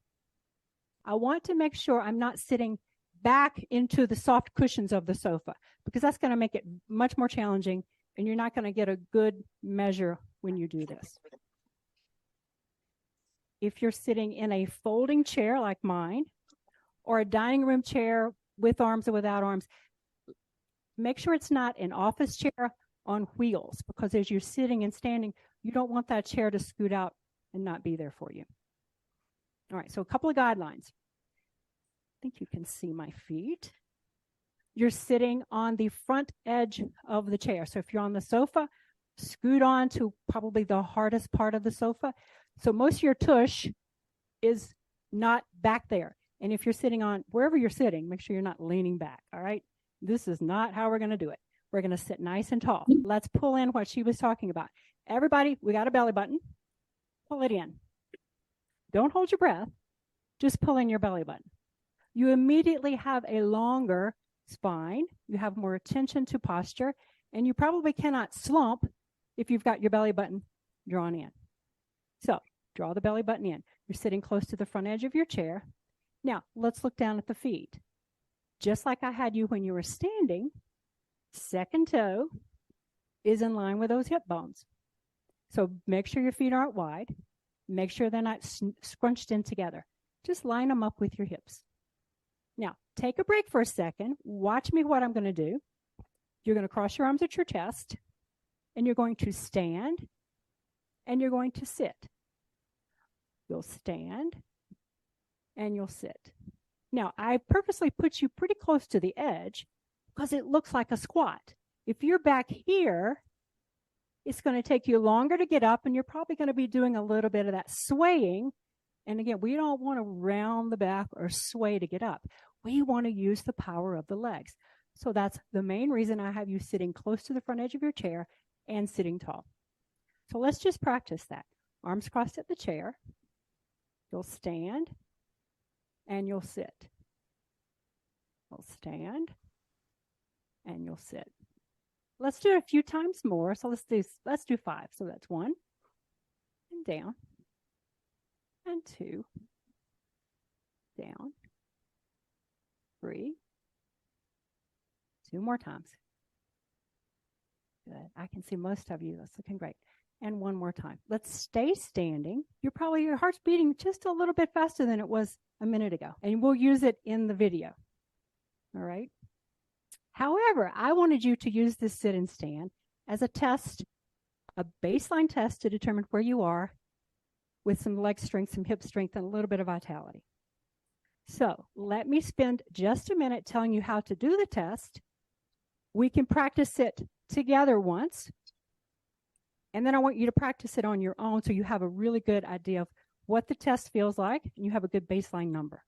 I want to make sure I'm not sitting back into the soft cushions of the sofa, because that's going to make it much more challenging, and you're not going to get a good measure when you do this. If you're sitting in a folding chair like mine, or a dining room chair with arms or without arms, make sure it's not an office chair on wheels, because as you're sitting and standing, you don't want that chair to scoot out and not be there for you. All right, so a couple of guidelines. I think you can see my feet. You're sitting on the front edge of the chair. So if you're on the sofa, scoot on to probably the hardest part of the sofa. So most of your tush is not back there. And if you're sitting on wherever you're sitting, make sure you're not leaning back. All right. This is not how we're going to do it. We're going to sit nice and tall. Let's pull in what she was talking about. Everybody, we got a belly button. Pull it in. Don't hold your breath. Just pull in your belly button. You immediately have a longer spine. You have more attention to posture. And you probably cannot slump if you've got your belly button drawn in. So draw the belly button in. You're sitting close to the front edge of your chair. Now, let's look down at the feet. Just like I had you when you were standing, second toe is in line with those hip bones. So make sure your feet aren't wide. Make sure they're not scrunched in together. Just line them up with your hips. Now, take a break for a second. Watch me what I'm going to do. You're going to cross your arms at your chest, and you're going to stand, and you're going to sit. You'll stand, and you'll sit. Now, I purposely put you pretty close to the edge because it looks like a squat. If you're back here, it's going to take you longer to get up, and you're probably going to be doing a little bit of that swaying. And again, we don't want to round the back or sway to get up. We want to use the power of the legs. So that's the main reason I have you sitting close to the front edge of your chair and sitting tall. So let's just practice that. Arms crossed at the chair. You'll stand and you'll sit. You'll stand and you'll sit. Let's do it a few times more. So let's do 5. So that's 1 and down and 2 down, 3. 2 more times. Good. I can see most of you. That's looking great. And 1 more time. Let's stay standing. Your heart's beating just a little bit faster than it was a minute ago. And we'll use it in the video. All right. However, I wanted you to use this sit and stand as a test, a baseline test to determine where you are with some leg strength, some hip strength, and a little bit of vitality. So let me spend just a minute telling you how to do the test. We can practice it together once. And then I want you to practice it on your own so you have a really good idea of what the test feels like and you have a good baseline number.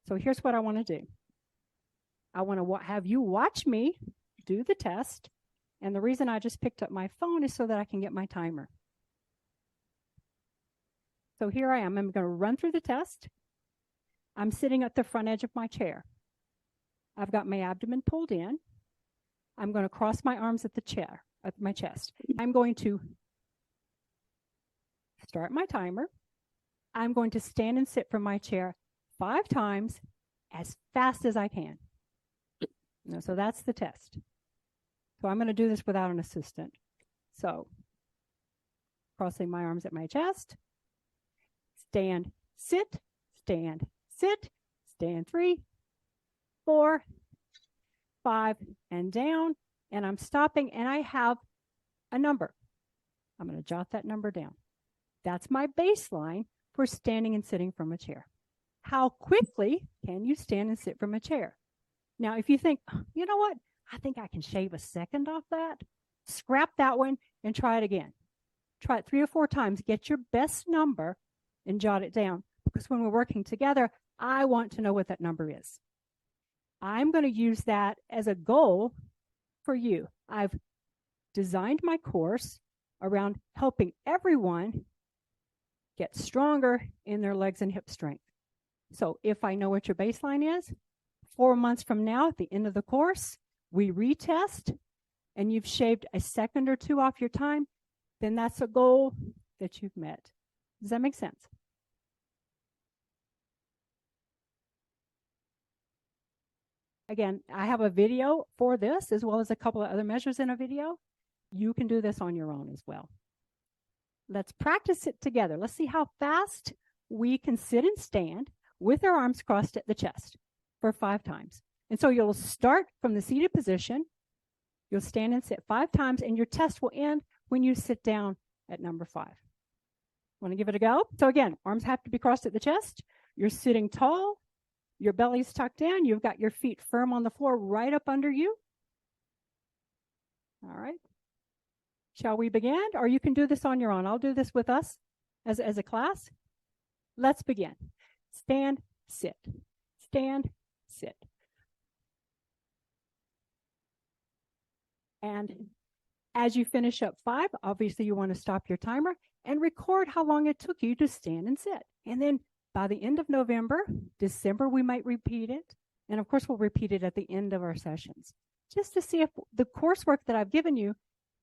So here's what I want to do. I want to have you watch me do the test. And the reason I just picked up my phone is so that I can get my timer. So here I am. I'm going to run through the test. I'm sitting at the front edge of my chair. I've got my abdomen pulled in. I'm going to cross my arms at the chair, at my chest. I'm going to start my timer. I'm going to stand and sit from my chair 5 times as fast as I can. So that's the test. So I'm going to do this without an assistant. So crossing my arms at my chest, stand, sit, stand, sit, stand 3, 4, 5, and down. And I'm stopping, and I have a number. I'm going to jot that number down. That's my baseline for standing and sitting from a chair. How quickly can you stand and sit from a chair? Now, if you think, you know what, I think I can shave a second off that, scrap that one and try it again. Try it 3 or 4 times. Get your best number and jot it down. Because when we're working together, I want to know what that number is. I'm going to use that as a goal for you. I've designed my course around helping everyone get stronger in their legs and hip strength. So if I know what your baseline is, 4 months from now, at the end of the course, we retest, and you've shaved a second or 2 off your time, then that's a goal that you've met. Does that make sense? Again, I have a video for this as well as a couple of other measures in a video. You can do this on your own as well. Let's practice it together. Let's see how fast we can sit and stand with our arms crossed at the chest for 5 times. And so you'll start from the seated position. You'll stand and sit 5 times, and your test will end when you sit down at number 5. Want to give it a go? So again, arms have to be crossed at the chest. You're sitting tall. Your belly's tucked in. You've got your feet firm on the floor right up under you. All right. Shall we begin? Or you can do this on your own. I'll do this with us as a class. Let's begin. Stand, sit. Stand, sit. And as you finish up 5, obviously you want to stop your timer and record how long it took you to stand and sit. And then by the end of November, December, we might repeat it. And of course, we'll repeat it at the end of our sessions, just to see if the coursework that I've given you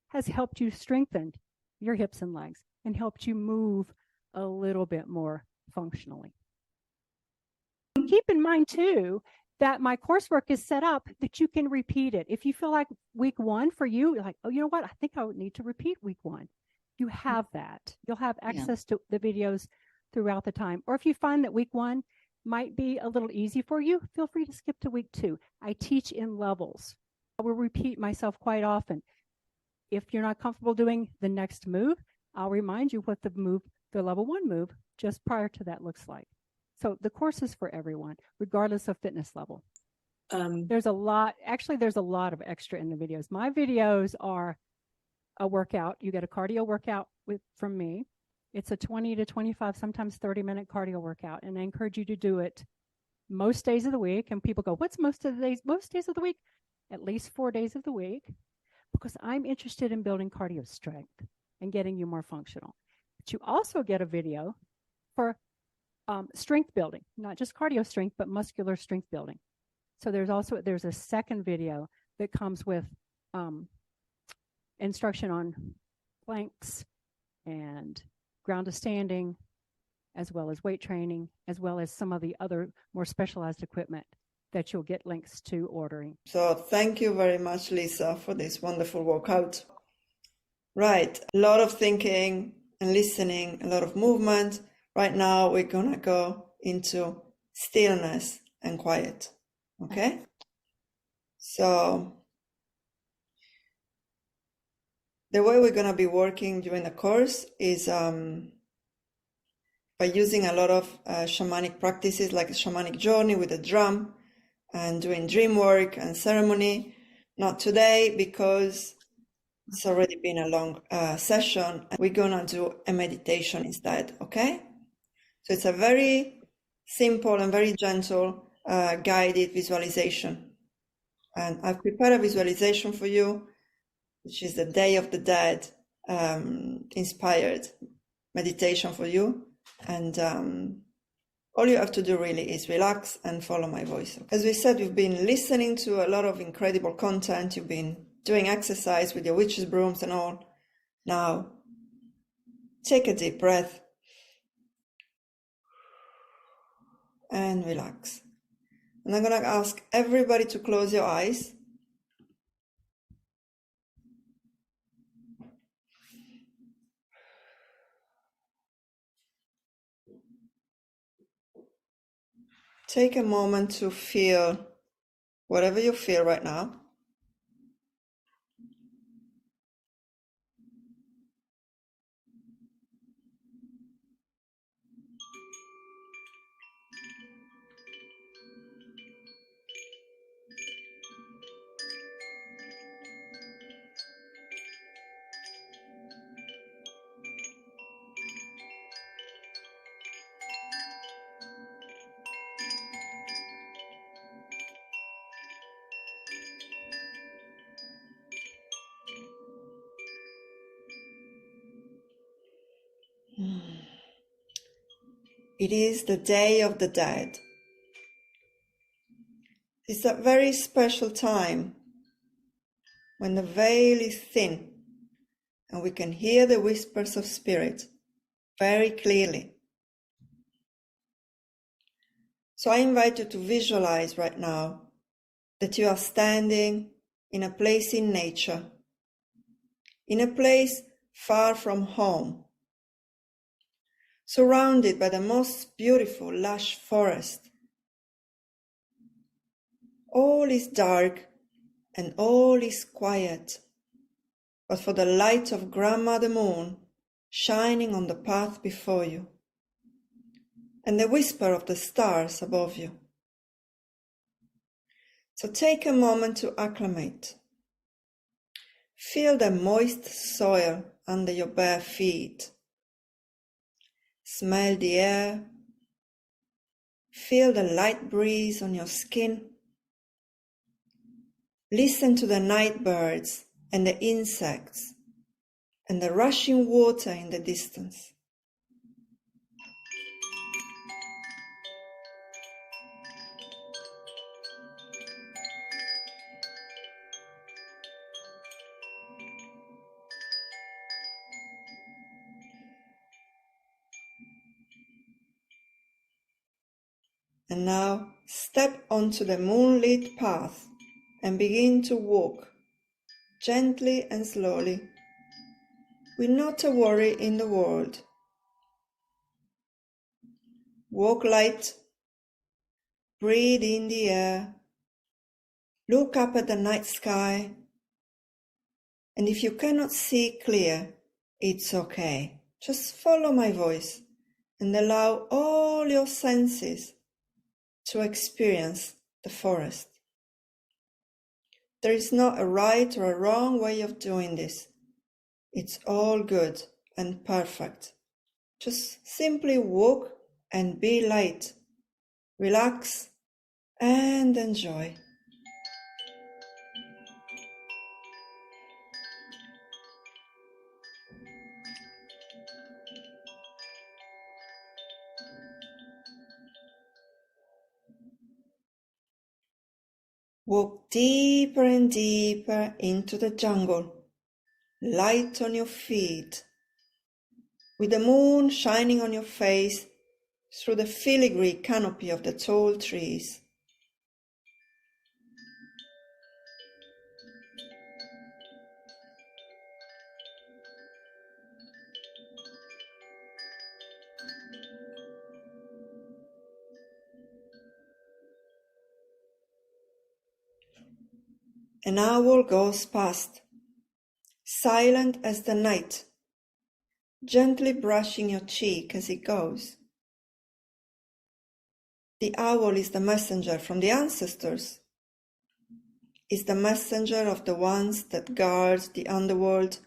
has helped you strengthen your hips and legs and helped you move a little bit more functionally. Keep in mind, too, that my coursework is set up that you can repeat it. If you feel like week 1 for you, you're like, oh, you know what? I think I would need to repeat week 1. You have that. You'll have access to the videos throughout the time. Or if you find that week 1 might be a little easy for you, feel free to skip to week 2. I teach in levels. I will repeat myself quite often. If you're not comfortable doing the next move, I'll remind you what the level 1 move just prior to that looks like. So the course is for everyone, regardless of fitness level. There's a lot of extra in the videos. My videos are a workout. You get a cardio workout from me. It's a 20 to 25, sometimes 30-minute cardio workout. And I encourage you to do it most days of the week. And people go, what's most days of the week? At least 4 days of the week, because I'm interested in building cardio strength and getting you more functional. But you also get a video for strength building, not just cardio strength, but muscular strength building. So there's a second video that comes with instruction on planks and ground to standing, as well as weight training, as well as some of the other more specialized equipment that you'll get links to ordering. So thank you very much, Lisa, for this wonderful workout. Right, a lot of thinking and listening, a lot of movement. Right now, we're going to go into stillness and quiet, okay? So the way we're going to be working during the course is by using a lot of shamanic practices, like a shamanic journey with a drum and doing dream work and ceremony. Not today, because it's already been a long session. We're going to do a meditation instead, okay? So it's a very simple and very gentle guided visualization. And I've prepared a visualization for you, which is the Day of the Dead inspired meditation for you. And all you have to do really is relax and follow my voice. As we said, you've been listening to a lot of incredible content. You've been doing exercise with your witches' brooms and all. Now, take a deep breath. And relax. And I'm going to ask everybody to close your eyes. Take a moment to feel whatever you feel right now. It is the Day of the Dead. It's a very special time when the veil is thin and we can hear the whispers of spirit very clearly. So I invite you to visualize right now that you are standing in a place in nature, in a place far from home, surrounded by the most beautiful, lush forest. All is dark and all is quiet, but for the light of Grandma the Moon shining on the path before you, and the whisper of the stars above you. So take a moment to acclimate. Feel the moist soil under your bare feet. Smell the air. Feel the light breeze on your skin. Listen to the night birds and the insects and the rushing water in the distance. And now step onto the moonlit path and begin to walk gently and slowly, with not a worry in the world. Walk light, breathe in the air, look up at the night sky, and if you cannot see clear, it's okay. Just follow my voice and allow all your senses to experience the forest. There is not a right or a wrong way of doing this. It's all good and perfect. Just simply walk and be light, relax and enjoy. Walk deeper and deeper into the jungle, light on your feet, with the moon shining on your face through the filigree canopy of the tall trees. An owl goes past, silent as the night, gently brushing your cheek as it goes. The owl is the messenger from the ancestors, is the messenger of the ones that guard the underworld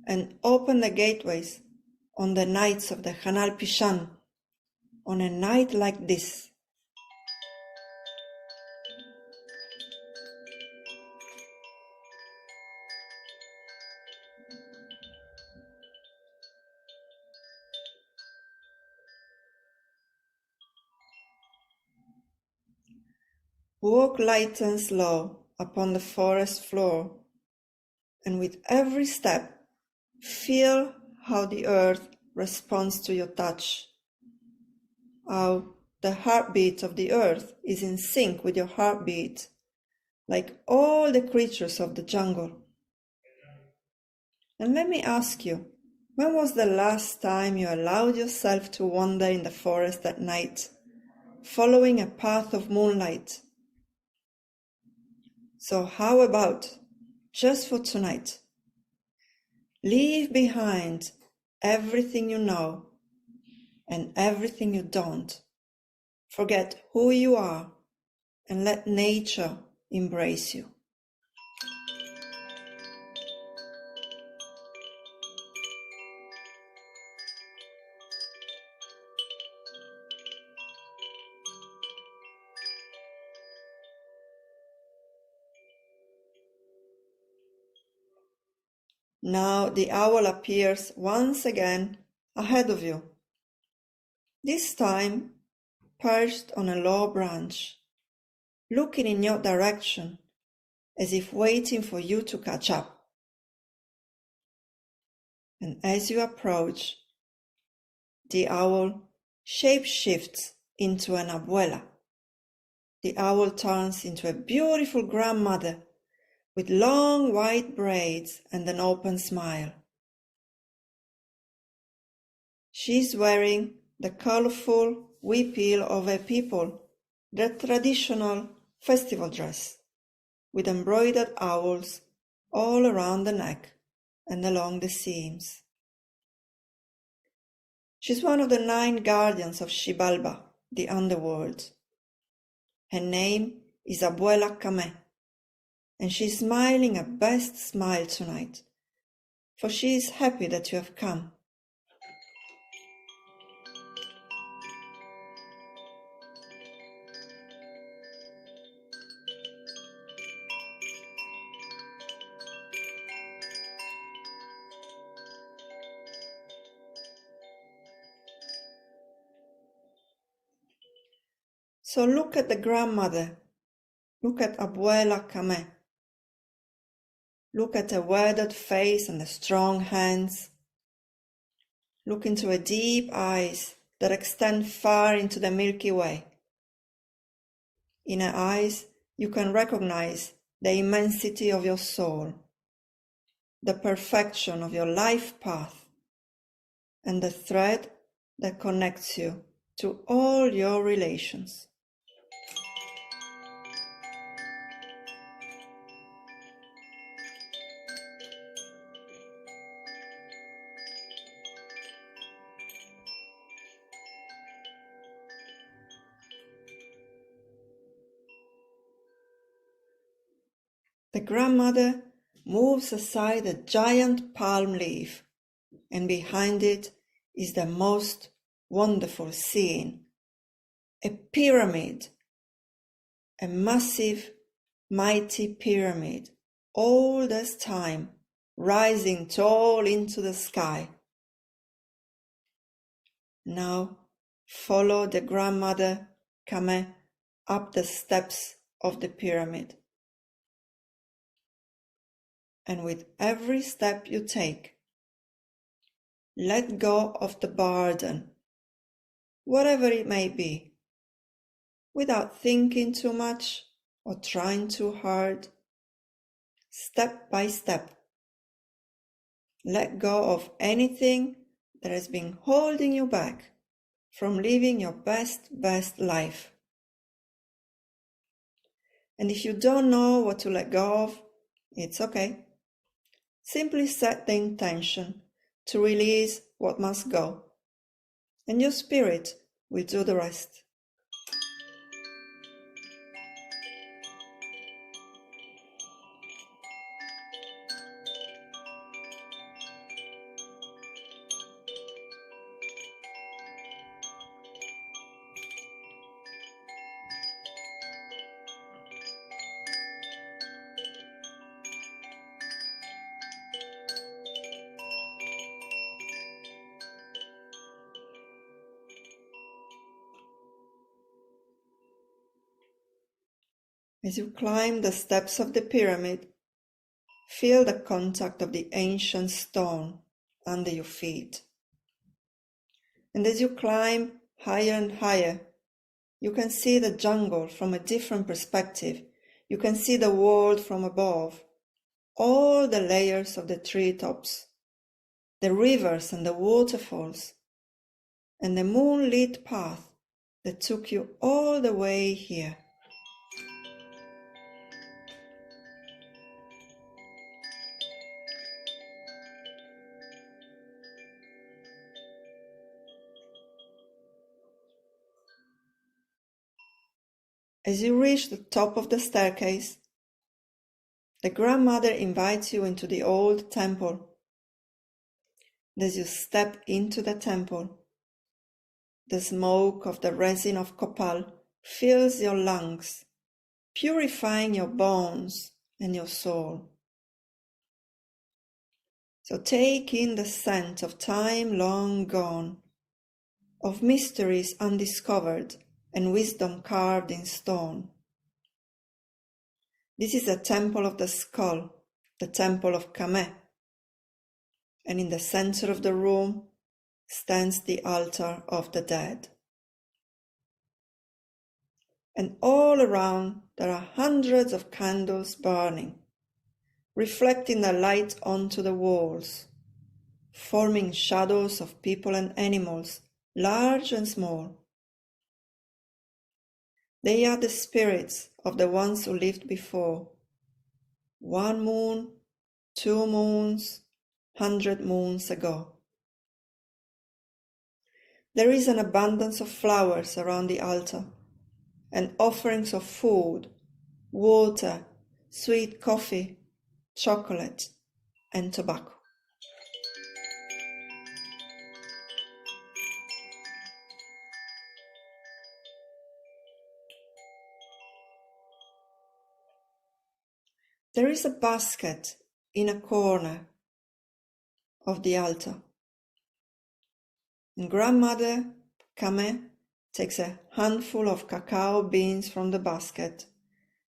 and open the gateways on the nights of the Hanal Pishan, on a night like this. Walk light and slow upon the forest floor, and with every step, feel how the earth responds to your touch, how the heartbeat of the earth is in sync with your heartbeat, like all the creatures of the jungle. And let me ask you, when was the last time you allowed yourself to wander in the forest at night, following a path of moonlight? So how about, just for tonight, leave behind everything you know and everything you don't. Forget who you are and let nature embrace you. Now the owl appears once again ahead of you, this time perched on a low branch, looking in your direction as if waiting for you to catch up. And as you approach, the owl shapeshifts into an abuela. The owl turns into a beautiful grandmother with long white braids and an open smile. She's wearing the colorful huipil of her people, their traditional festival dress, with embroidered owls all around the neck and along the seams. She's one of the 9 guardians of Xibalba, the underworld. Her name is Abuela Kame, and she's smiling her best smile tonight, for she is happy that you have come. So look at the grandmother, look at Abuela Kame. Look at her weathered face and the strong hands. Look into her deep eyes that extend far into the Milky Way. In her eyes, you can recognize the immensity of your soul, the perfection of your life path, and the thread that connects you to all your relations. The grandmother moves aside a giant palm leaf, and behind it is the most wonderful scene. A pyramid, a massive, mighty pyramid, old as time, rising tall into the sky. Now follow the grandmother Kame up the steps of the pyramid. And with every step you take, let go of the burden, whatever it may be, without thinking too much or trying too hard. Step by step, let go of anything that has been holding you back from living your best life. And if you don't know what to let go of, it's okay. Simply set the intention to release what must go, and your spirit will do the rest. As you climb the steps of the pyramid, feel the contact of the ancient stone under your feet. And as you climb higher and higher, you can see the jungle from a different perspective. You can see the world from above, all the layers of the treetops, the rivers and the waterfalls, and the moonlit path that took you all the way here. As you reach the top of the staircase, the grandmother invites you into the old temple. And as you step into the temple, the smoke of the resin of copal fills your lungs, purifying your bones and your soul. So take in the scent of time long gone, of mysteries undiscovered and wisdom carved in stone. This is the temple of the skull, the temple of Kame, and in the center of the room stands the altar of the dead. And all around there are hundreds of candles burning, reflecting the light onto the walls, forming shadows of people and animals, large and small. They are the spirits of the ones who lived before. 1 moon, 2 moons, 100 moons ago. There is an abundance of flowers around the altar, and offerings of food, water, sweet coffee, chocolate, and tobacco. There is a basket in a corner of the altar, and Grandmother Kame takes a handful of cacao beans from the basket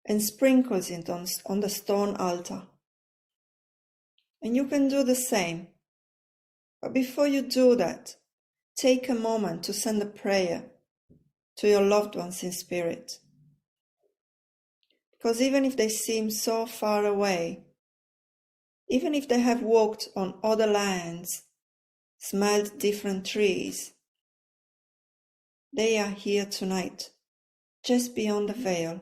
and sprinkles it on the stone altar. And you can do the same. But before you do that, take a moment to send a prayer to your loved ones in spirit. Because even if they seem so far away, even if they have walked on other lands, smelled different trees, they are here tonight, just beyond the veil,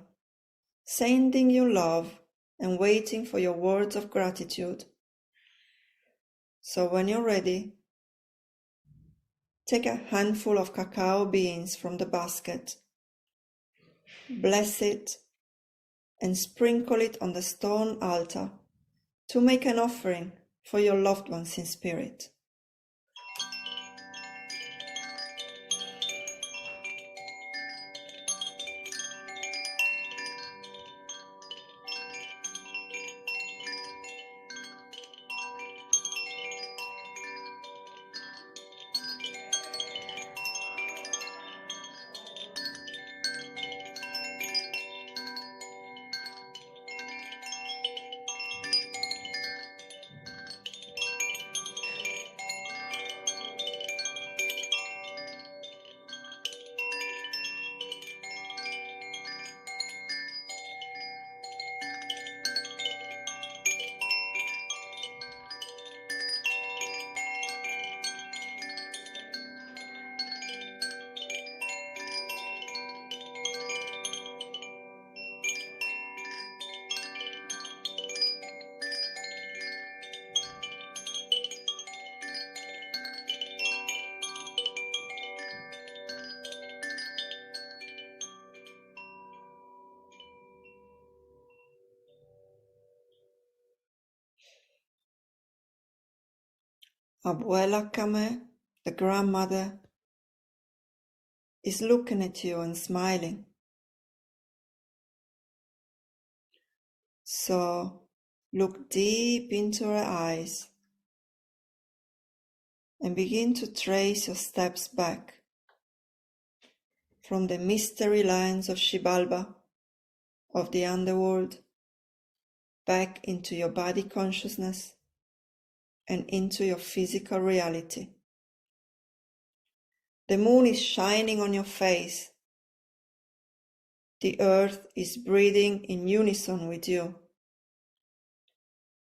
sending you love and waiting for your words of gratitude. So when you're ready, take a handful of cacao beans from the basket, bless it, and sprinkle it on the stone altar to make an offering for your loved ones in spirit. Abuela Kame, the grandmother, is looking at you and smiling. So look deep into her eyes and begin to trace your steps back from the mystery lands of Xibalba, of the underworld, back into your body consciousness and into your physical reality. The moon is shining on your face. The earth is breathing in unison with you.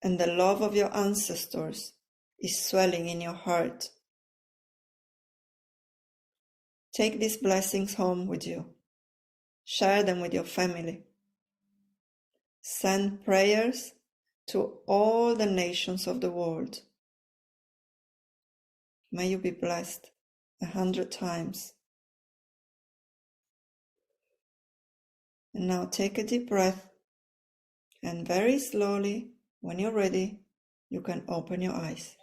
And the love of your ancestors is swelling in your heart. Take these blessings home with you. Share them with your family. Send prayers to all the nations of the world. May you be blessed 100 times. And now take a deep breath, and very slowly, when you're ready, you can open your eyes.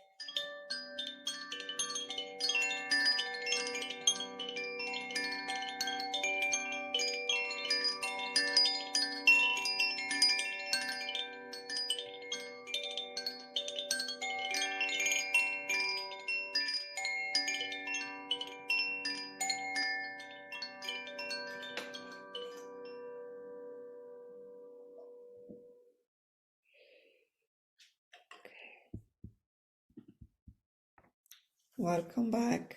Welcome back.